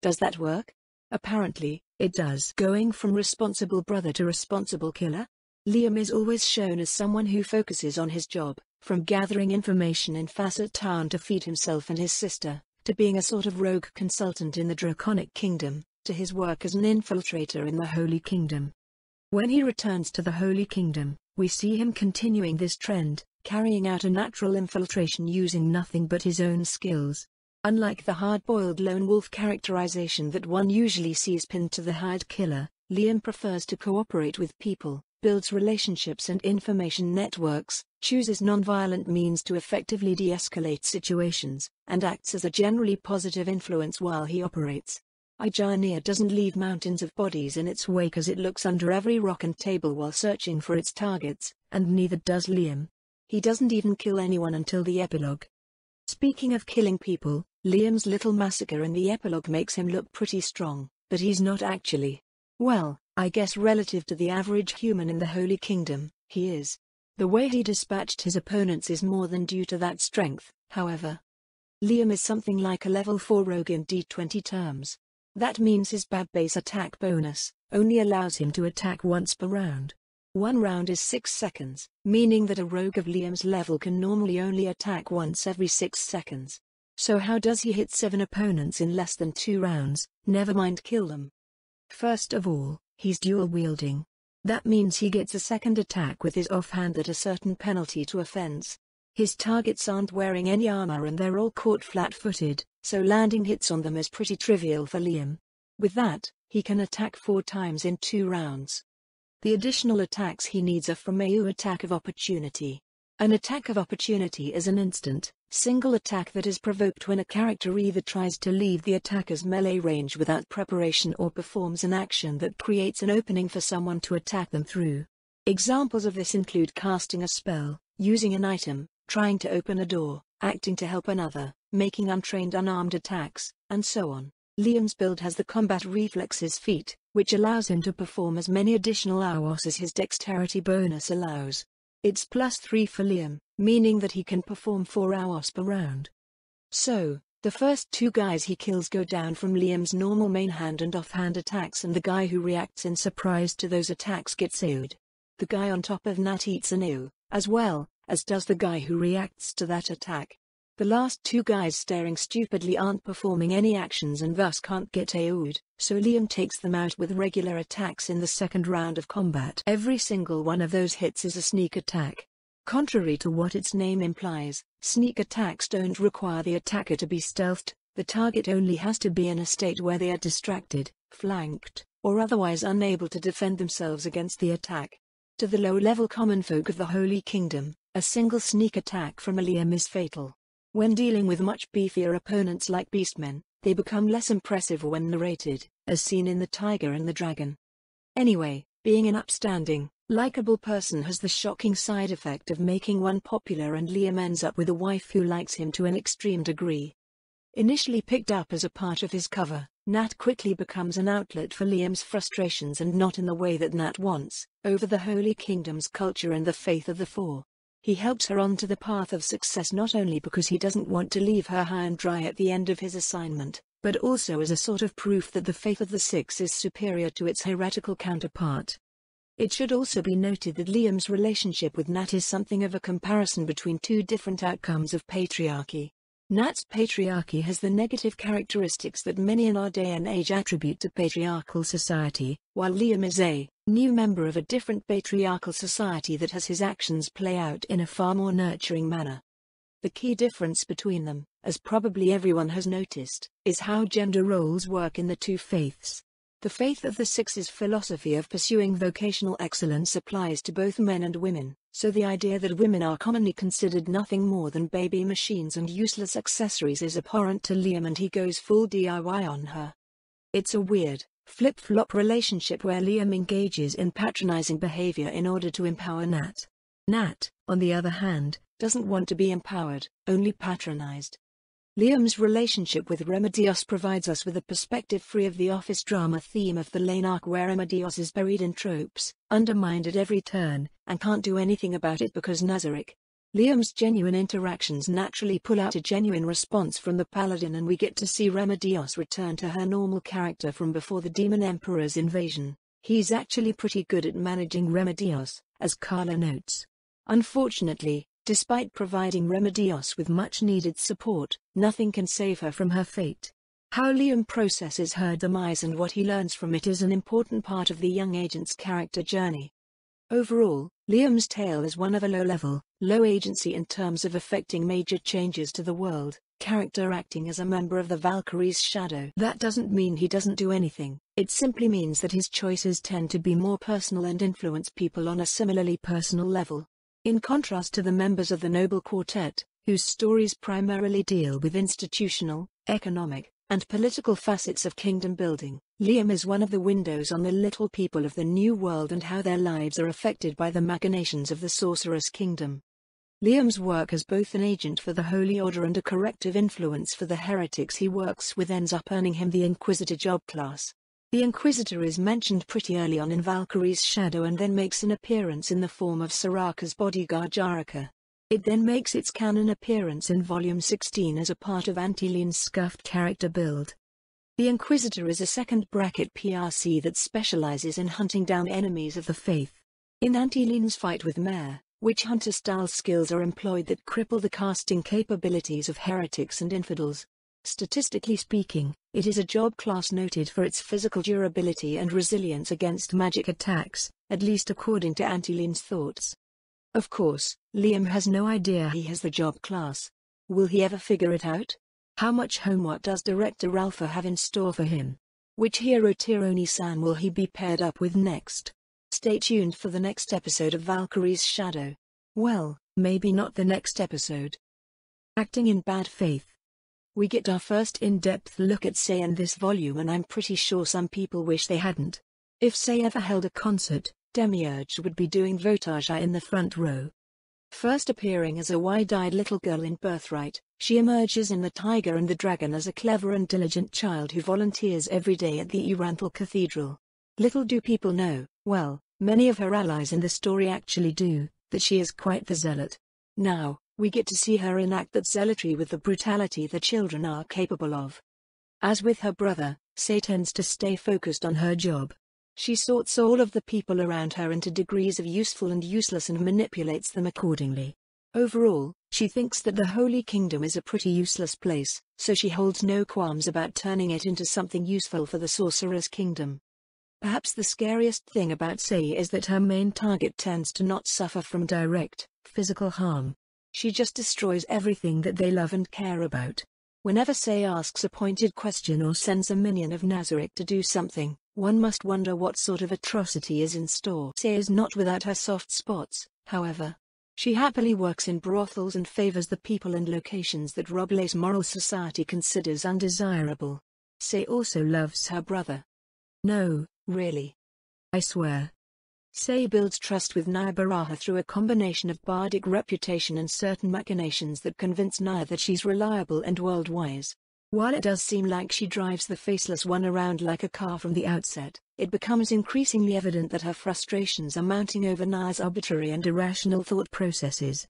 Does that work? Apparently, it does. Going from responsible brother to responsible killer? Liam is always shown as someone who focuses on his job, from gathering information in Facet Town to feed himself and his sister, to being a sort of rogue consultant in the Draconic Kingdom, to his work as an infiltrator in the Holy Kingdom. When he returns to the Holy Kingdom, we see him continuing this trend, carrying out a natural infiltration using nothing but his own skills. Unlike the hard-boiled lone wolf characterization that one usually sees pinned to the hired killer, Liam prefers to cooperate with people, builds relationships and information networks, chooses nonviolent means to effectively de-escalate situations, and acts as a generally positive influence while he operates. Ijarnir doesn't leave mountains of bodies in its wake as it looks under every rock and table while searching for its targets, and neither does Liam. He doesn't even kill anyone until the epilogue. Speaking of killing people, Liam's little massacre in the epilogue makes him look pretty strong, but he's not actually. Well, I guess relative to the average human in the Holy Kingdom, he is. The way he dispatched his opponents is more than due to that strength, however. Liam is something like a level 4 rogue in D20 terms. That means his BAB base attack bonus only allows him to attack once per round. 1 round is 6 seconds, meaning that a rogue of Liam's level can normally only attack once every 6 seconds. So how does he hit 7 opponents in less than 2 rounds, never mind kill them? First of all, he's dual-wielding. That means he gets a second attack with his offhand at a certain penalty to offense. His targets aren't wearing any armor and they're all caught flat-footed, so landing hits on them is pretty trivial for Liam. With that, he can attack 4 times in 2 rounds. The additional attacks he needs are from AU Attack of Opportunity. An attack of opportunity is an instant, single attack that is provoked when a character either tries to leave the attacker's melee range without preparation or performs an action that creates an opening for someone to attack them through. Examples of this include casting a spell, using an item, trying to open a door, acting to help another, making untrained unarmed attacks, and so on. Liam's build has the Combat Reflexes feat, which allows him to perform as many additional AOS as his dexterity bonus allows. It's +3 for Liam, meaning that he can perform 4 AOS per round. So, the first 2 guys he kills go down from Liam's normal main hand and offhand attacks, and the guy who reacts in surprise to those attacks gets AO'd. The guy on top of Nat eats an AO, as well, as does the guy who reacts to that attack. The last 2 guys staring stupidly aren't performing any actions and thus can't get AO'd, so Liam takes them out with regular attacks in the second round of combat. Every single one of those hits is a sneak attack. Contrary to what its name implies, sneak attacks don't require the attacker to be stealthed, the target only has to be in a state where they are distracted, flanked, or otherwise unable to defend themselves against the attack. To the low-level common folk of the Holy Kingdom, a single sneak attack from a Liam is fatal. When dealing with much beefier opponents like beastmen, they become less impressive when narrated, as seen in The Tiger and the Dragon. Anyway, being an upstanding, likable person has the shocking side effect of making one popular, and Liam ends up with a wife who likes him to an extreme degree. Initially picked up as a part of his cover, Nat quickly becomes an outlet for Liam's frustrations, and not in the way that Nat wants, over the Holy Kingdom's culture and the faith of the Four. He helps her onto the path of success not only because he doesn't want to leave her high and dry at the end of his assignment, but also as a sort of proof that the faith of the Six is superior to its heretical counterpart. It should also be noted that Liam's relationship with Nat is something of a comparison between 2 different outcomes of patriarchy. Nat's patriarchy has the negative characteristics that many in our day and age attribute to patriarchal society, while Liam is a new member of a different patriarchal society that has his actions play out in a far more nurturing manner. The key difference between them, as probably everyone has noticed, is how gender roles work in the 2 faiths. The faith of the Six's philosophy of pursuing vocational excellence applies to both men and women, so the idea that women are commonly considered nothing more than baby machines and useless accessories is abhorrent to Liam, and he goes full DIY on her. It's a weird, flip-flop relationship where Liam engages in patronizing behavior in order to empower Nat. Nat, on the other hand, doesn't want to be empowered, only patronized. Liam's relationship with Remedios provides us with a perspective free of the office drama theme of the Lane arc, where Remedios is buried in tropes, undermined at every turn, and can't do anything about it because Nazarick. Liam's genuine interactions naturally pull out a genuine response from the Paladin, and we get to see Remedios return to her normal character from before the Demon Emperor's invasion. He's actually pretty good at managing Remedios, as Carla notes. Unfortunately, despite providing Remedios with much-needed support, nothing can save her from her fate. How Liam processes her demise and what he learns from it is an important part of the young agent's character journey. Overall, Liam's tale is one of a low-level, low-agency in terms of effecting major changes to the world, character acting as a member of the Valkyrie's shadow. That doesn't mean he doesn't do anything, it simply means that his choices tend to be more personal and influence people on a similarly personal level. In contrast to the members of the Noble Quartet, whose stories primarily deal with institutional, economic, and political facets of kingdom building, Liam is one of the windows on the little people of the New World and how their lives are affected by the machinations of the Sorceress Kingdom. Liam's work as both an agent for the Holy Order and a corrective influence for the heretics he works with ends up earning him the Inquisitor job class. The Inquisitor is mentioned pretty early on in Valkyrie's shadow and then makes an appearance in the form of Soraka's bodyguard Jaraka. It then makes its canon appearance in Volume 16 as a part of Antiline's scuffed character build. The Inquisitor is a second bracket PRC that specializes in hunting down enemies of the faith. In Antiline's fight with Mare, Witch hunter-style skills are employed that cripple the casting capabilities of heretics and infidels. Statistically speaking, it is a job class noted for its physical durability and resilience against magic attacks, at least according to Antilene's thoughts. Of course, Liam has no idea he has the job class. Will he ever figure it out? How much homework does director Ralpha have in store for him? Which hero Tironi-san will he be paired up with next? Stay tuned for the next episode of Valkyrie's Shadow. Well, maybe not the next episode. Acting in bad faith. We get our first in-depth look at Sei in this volume, and I'm pretty sure some people wish they hadn't. If Sei ever held a concert, Demiurge would be doing Votage in the front row. First appearing as a wide-eyed little girl in Birthright, she emerges in The Tiger and the Dragon as a clever and diligent child who volunteers every day at the Uranthal Cathedral. Little do people know, well, many of her allies in the story actually do, that she is quite the zealot. Now, we get to see her enact that zealotry with the brutality that children are capable of. As with her brother, Sei tends to stay focused on her job. She sorts all of the people around her into degrees of useful and useless and manipulates them accordingly. Overall, she thinks that the Holy Kingdom is a pretty useless place, so she holds no qualms about turning it into something useful for the Sorcerer's Kingdom. Perhaps the scariest thing about Sei is that her main target tends to not suffer from direct, physical harm. She just destroys everything that they love and care about. Whenever Sei asks a pointed question or sends a minion of Nazarick to do something, one must wonder what sort of atrocity is in store. Sei is not without her soft spots, however. She happily works in brothels and favors the people and locations that Roblay's moral society considers undesirable. Sei also loves her brother. No, really. I swear. Sei builds trust with Naya Baraha through a combination of bardic reputation and certain machinations that convince Naya that she's reliable and world-wise. While it does seem like she drives the Faceless One around like a car from the outset, it becomes increasingly evident that her frustrations are mounting over Naya's arbitrary and irrational thought processes.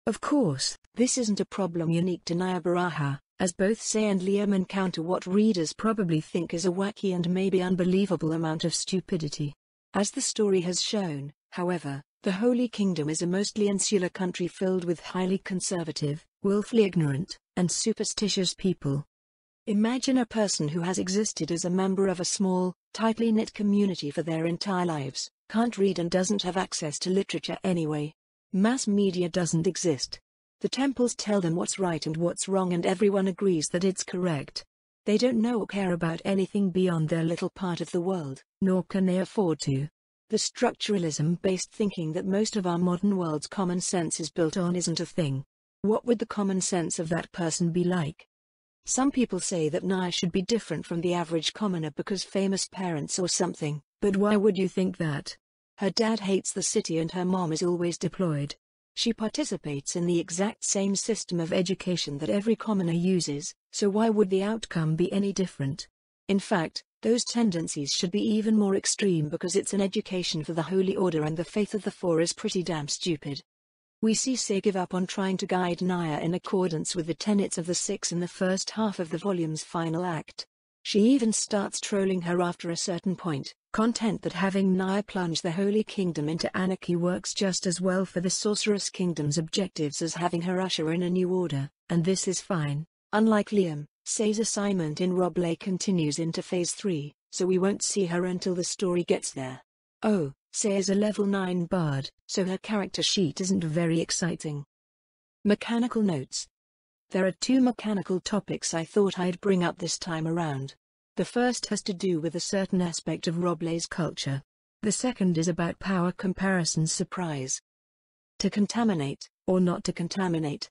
Of course, this isn't a problem unique to Naya Baraha, as both Sei and Liam encounter what readers probably think is a wacky and maybe unbelievable amount of stupidity. As the story has shown, however, the Holy Kingdom is a mostly insular country filled with highly conservative, willfully ignorant, and superstitious people. Imagine a person who has existed as a member of a small, tightly knit community for their entire lives, can't read and doesn't have access to literature anyway. Mass media doesn't exist. The temples tell them what's right and what's wrong, and everyone agrees that it's correct. They don't know or care about anything beyond their little part of the world, nor can they afford to. The structuralism-based thinking that most of our modern world's common sense is built on isn't a thing. What would the common sense of that person be like? Some people say that Naya should be different from the average commoner because famous parents or something, but why would you think that? Her dad hates the city and her mom is always deployed. She participates in the exact same system of education that every commoner uses, so why would the outcome be any different? In fact, those tendencies should be even more extreme because it's an education for the Holy Order, and the Faith of the Four is pretty damn stupid. We see Sei give up on trying to guide Naya in accordance with the tenets of the Six in the first half of the volume's final act. She even starts trolling her after a certain point, content that having Naya plunge the Holy Kingdom into anarchy works just as well for the Sorceress Kingdom's objectives as having her usher in a new order, and this is fine. Unlike Liam, Sei's assignment in Roblay continues into Phase 3, so we won't see her until the story gets there. Oh, Sei is a level 9 bard, so her character sheet isn't very exciting. Mechanical notes. There are two mechanical topics I thought I'd bring up this time around. The first has to do with a certain aspect of Roblay's culture. The second is about power comparison surprise. To contaminate, or not to contaminate.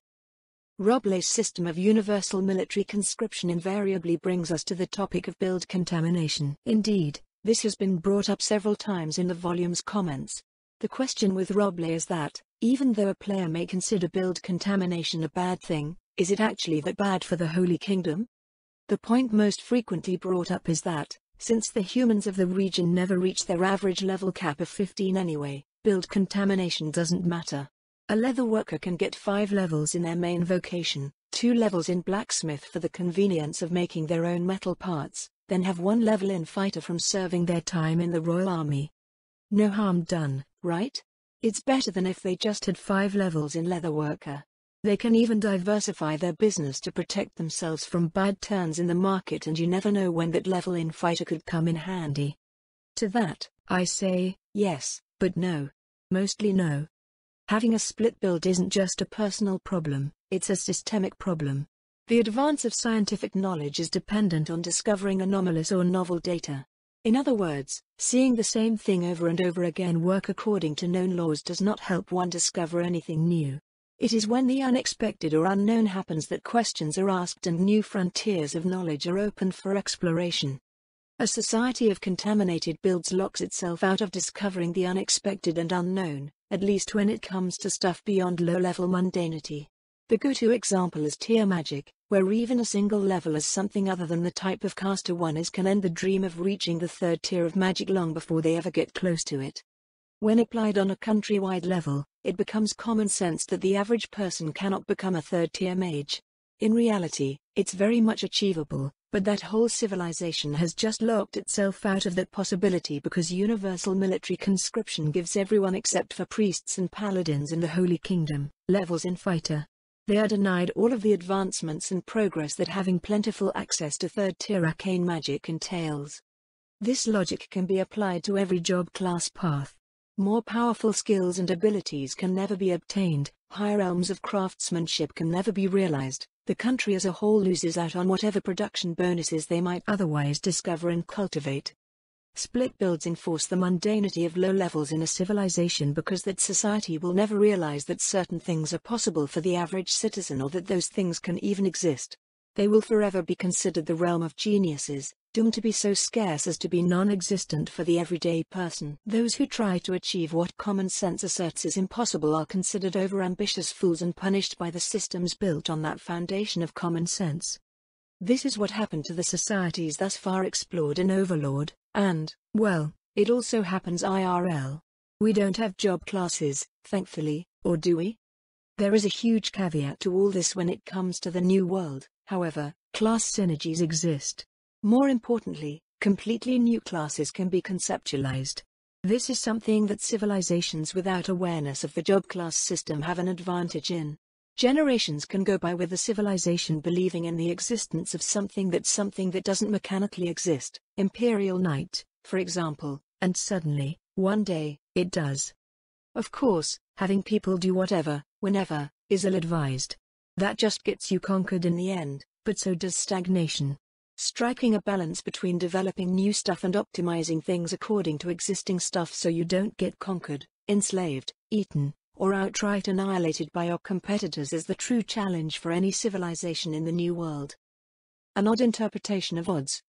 Roblay's system of universal military conscription invariably brings us to the topic of build contamination. Indeed, this has been brought up several times in the volume's comments. The question with Roblay is that, even though a player may consider build contamination a bad thing, is it actually that bad for the Holy Kingdom? The point most frequently brought up is that, since the humans of the region never reach their average level cap of 15 anyway, build contamination doesn't matter. A leatherworker can get 5 levels in their main vocation, 2 levels in blacksmith for the convenience of making their own metal parts, then have 1 level in fighter from serving their time in the Royal Army. No harm done, right? It's better than if they just had 5 levels in Leatherworker. They can even diversify their business to protect themselves from bad turns in the market, and you never know when that level in fighter could come in handy. To that, I say, yes, but no. Mostly no. Having a split build isn't just a personal problem, it's a systemic problem. The advance of scientific knowledge is dependent on discovering anomalous or novel data. In other words, seeing the same thing over and over again work according to known laws does not help one discover anything new. It is when the unexpected or unknown happens that questions are asked and new frontiers of knowledge are opened for exploration. A society of contaminated builds locks itself out of discovering the unexpected and unknown, at least when it comes to stuff beyond low-level mundanity. The go-to example is tier magic, where even a single level as something other than the type of caster one is can end the dream of reaching the 3rd tier of magic long before they ever get close to it. When applied on a countrywide level, it becomes common sense that the average person cannot become a 3rd tier mage. In reality, it's very much achievable, but that whole civilization has just locked itself out of that possibility because universal military conscription gives everyone except for priests and paladins in the Holy Kingdom levels in fighter. They are denied all of the advancements and progress that having plentiful access to 3rd tier arcane magic entails. This logic can be applied to every job class path. More powerful skills and abilities can never be obtained, higher realms of craftsmanship can never be realized, the country as a whole loses out on whatever production bonuses they might otherwise discover and cultivate. Split builds enforce the mundanity of low levels in a civilization because that society will never realize that certain things are possible for the average citizen or that those things can even exist. They will forever be considered the realm of geniuses, doomed to be so scarce as to be non-existent for the everyday person. Those who try to achieve what common sense asserts is impossible are considered overambitious fools and punished by the systems built on that foundation of common sense. This is what happened to the societies thus far explored in Overlord, and, well, it also happens IRL. We don't have job classes, thankfully, or do we? There is a huge caveat to all this when it comes to the New World, however, class synergies exist. More importantly, completely new classes can be conceptualized. This is something that civilizations without awareness of the job class system have an advantage in. Generations can go by with a civilization believing in the existence of something that doesn't mechanically exist, Imperial Knight, for example, and suddenly, one day, it does. Of course, having people do whatever, whenever, is ill-advised. That just gets you conquered in the end, but so does stagnation. Striking a balance between developing new stuff and optimizing things according to existing stuff so you don't get conquered, enslaved, eaten, or outright annihilated by your competitors is the true challenge for any civilization in the New World. An odd interpretation of odds.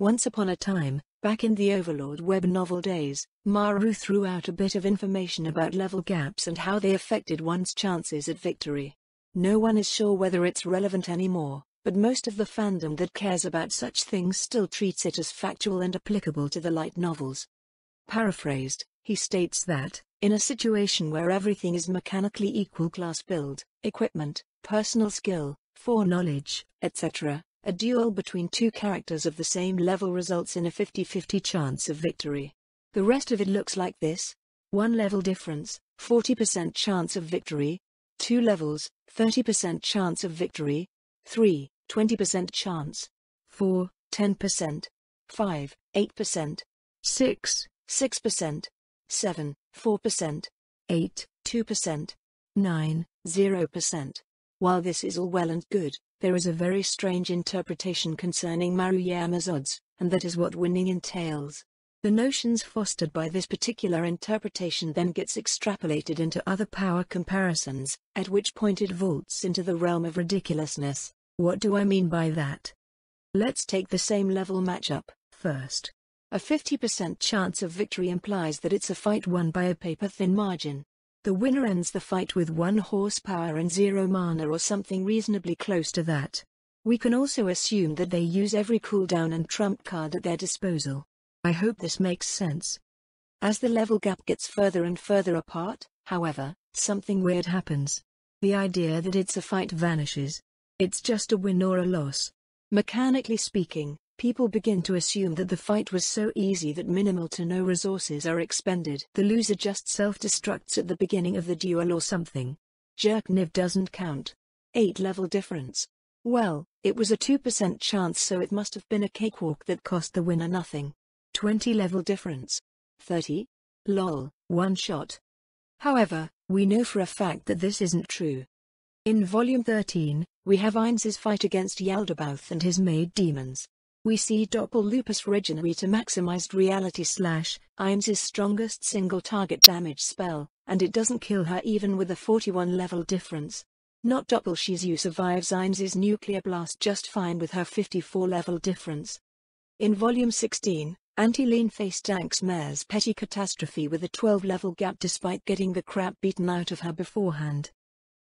Once upon a time, back in the Overlord web novel days, Maru threw out a bit of information about level gaps and how they affected one's chances at victory. No one is sure whether it's relevant anymore, but most of the fandom that cares about such things still treats it as factual and applicable to the light novels. Paraphrased, he states that, in a situation where everything is mechanically equal class build, equipment, personal skill, foreknowledge, etc., a duel between two characters of the same level results in a 50-50 chance of victory. The rest of it looks like this: 1 level difference, 40% chance of victory; 2 levels, 30% chance of victory; 3, 20% chance; 4, 10%; 5, 8%; 6, 6%; 7, 4%; 8, 2%; 9, 0%. While this is all well and good, there is a very strange interpretation concerning Maruyama's odds, and that is what winning entails. The notions fostered by this particular interpretation then gets extrapolated into other power comparisons, at which point it vaults into the realm of ridiculousness. What do I mean by that? Let's take the same level matchup, first. A 50% chance of victory implies that it's a fight won by a paper-thin margin. The winner ends the fight with 1 horsepower and 0 mana or something reasonably close to that. We can also assume that they use every cooldown and trump card at their disposal. I hope this makes sense. As the level gap gets further and further apart, however, something weird happens. The idea that it's a fight vanishes. It's just a win or a loss. Mechanically speaking, People begin to assume that the fight was so easy that minimal to no resources are expended. The loser just self-destructs at the beginning of the duel or something. Jerkniv doesn't count. 8 level difference. Well, it was a 2% chance, so it must have been a cakewalk that cost the winner nothing. 20 level difference. 30? Lol, one shot. However, we know for a fact that this isn't true. In Volume 13, we have Ainz's fight against Yaldabaoth and his maid demons. We see Doppel-Lupus Regenerate, a maximized reality / Ainz's strongest single target damage spell, and it doesn't kill her even with a 41 level difference. Not Doppel Shizu survives Ainz's nuclear blast just fine with her 54 level difference. In Volume 16, Anti-Lane faced Danks Mare's petty catastrophe with a 12 level gap despite getting the crap beaten out of her beforehand.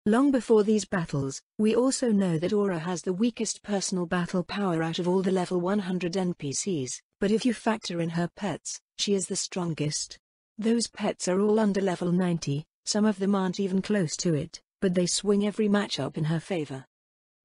Long before these battles, we also know that Aura has the weakest personal battle power out of all the level 100 NPCs, but if you factor in her pets, she is the strongest. Those pets are all under level 90, some of them aren't even close to it, but they swing every matchup in her favor.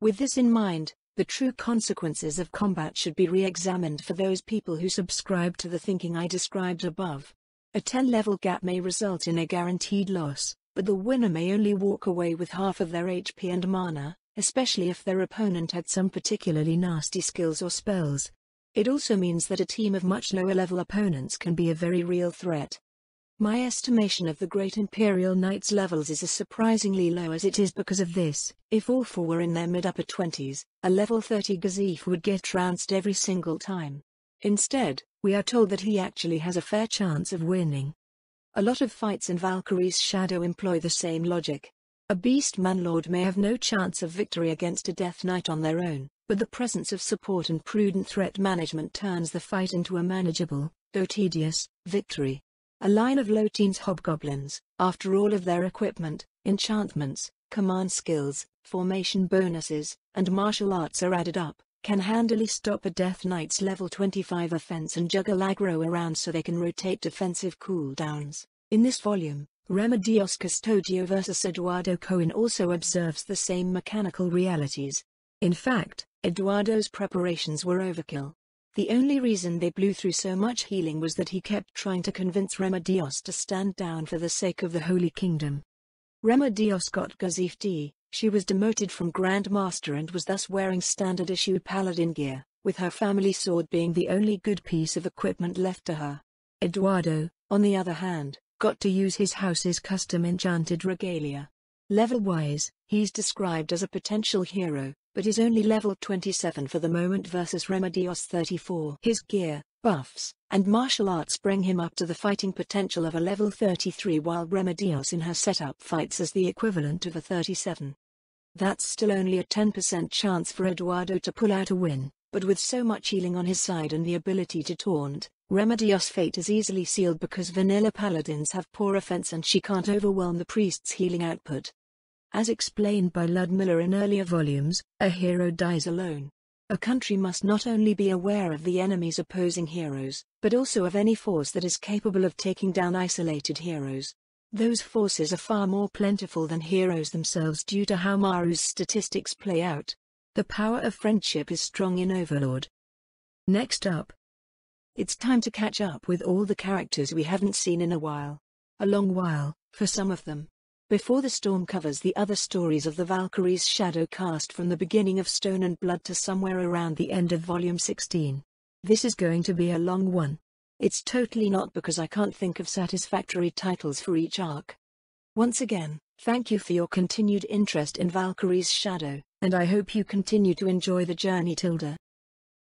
With this in mind, the true consequences of combat should be re-examined for those people who subscribe to the thinking I described above. A 10 level gap may result in a guaranteed loss, but the winner may only walk away with half of their HP and mana, especially if their opponent had some particularly nasty skills or spells. It also means that a team of much lower level opponents can be a very real threat. My estimation of the Great Imperial Knight's levels is as surprisingly low as it is because of this. If all 4 were in their mid-upper 20s, a level 30 Gazif would get trounced every single time. Instead, we are told that he actually has a fair chance of winning. A lot of fights in Valkyrie's Shadow employ the same logic. A Beast Manlord may have no chance of victory against a Death Knight on their own, but the presence of support and prudent threat management turns the fight into a manageable, though tedious, victory. A line of low teens hobgoblins, after all of their equipment, enchantments, command skills, formation bonuses, and martial arts are added up, can handily stop a Death Knight's level 25 offense and juggle aggro around so they can rotate defensive cooldowns. In this volume, Remedios Custodio vs Eduardo Cohen also observes the same mechanical realities. In fact, Eduardo's preparations were overkill. The only reason they blew through so much healing was that he kept trying to convince Remedios to stand down for the sake of the Holy Kingdom. Remedios got Gazif D. She was demoted from Grand Master and was thus wearing standard issue paladin gear, with her family sword being the only good piece of equipment left to her. Eduardo, on the other hand, got to use his house's custom enchanted regalia. Level-wise, he's described as a potential hero, but is only level 27 for the moment versus Remedios 34. His gear, buffs, and martial arts bring him up to the fighting potential of a level 33 while Remedios in her setup fights as the equivalent of a 37. That's still only a 10% chance for Eduardo to pull out a win, but with so much healing on his side and the ability to taunt, Remedios' fate is easily sealed because vanilla paladins have poor offense and she can't overwhelm the priest's healing output. As explained by Ludmilla in earlier volumes, a hero dies alone. A country must not only be aware of the enemy's opposing heroes, but also of any force that is capable of taking down isolated heroes. Those forces are far more plentiful than heroes themselves due to how Maru's statistics play out. The power of friendship is strong in Overlord. Next up, it's time to catch up with all the characters we haven't seen in a while. A long while, for some of them. Before the storm covers the other stories of the Valkyrie's Shadow cast from the beginning of Stone and Blood to somewhere around the end of Volume 16. This is going to be a long one. It's totally not because I can't think of satisfactory titles for each arc. Once again, thank you for your continued interest in Valkyrie's Shadow, and I hope you continue to enjoy the journey.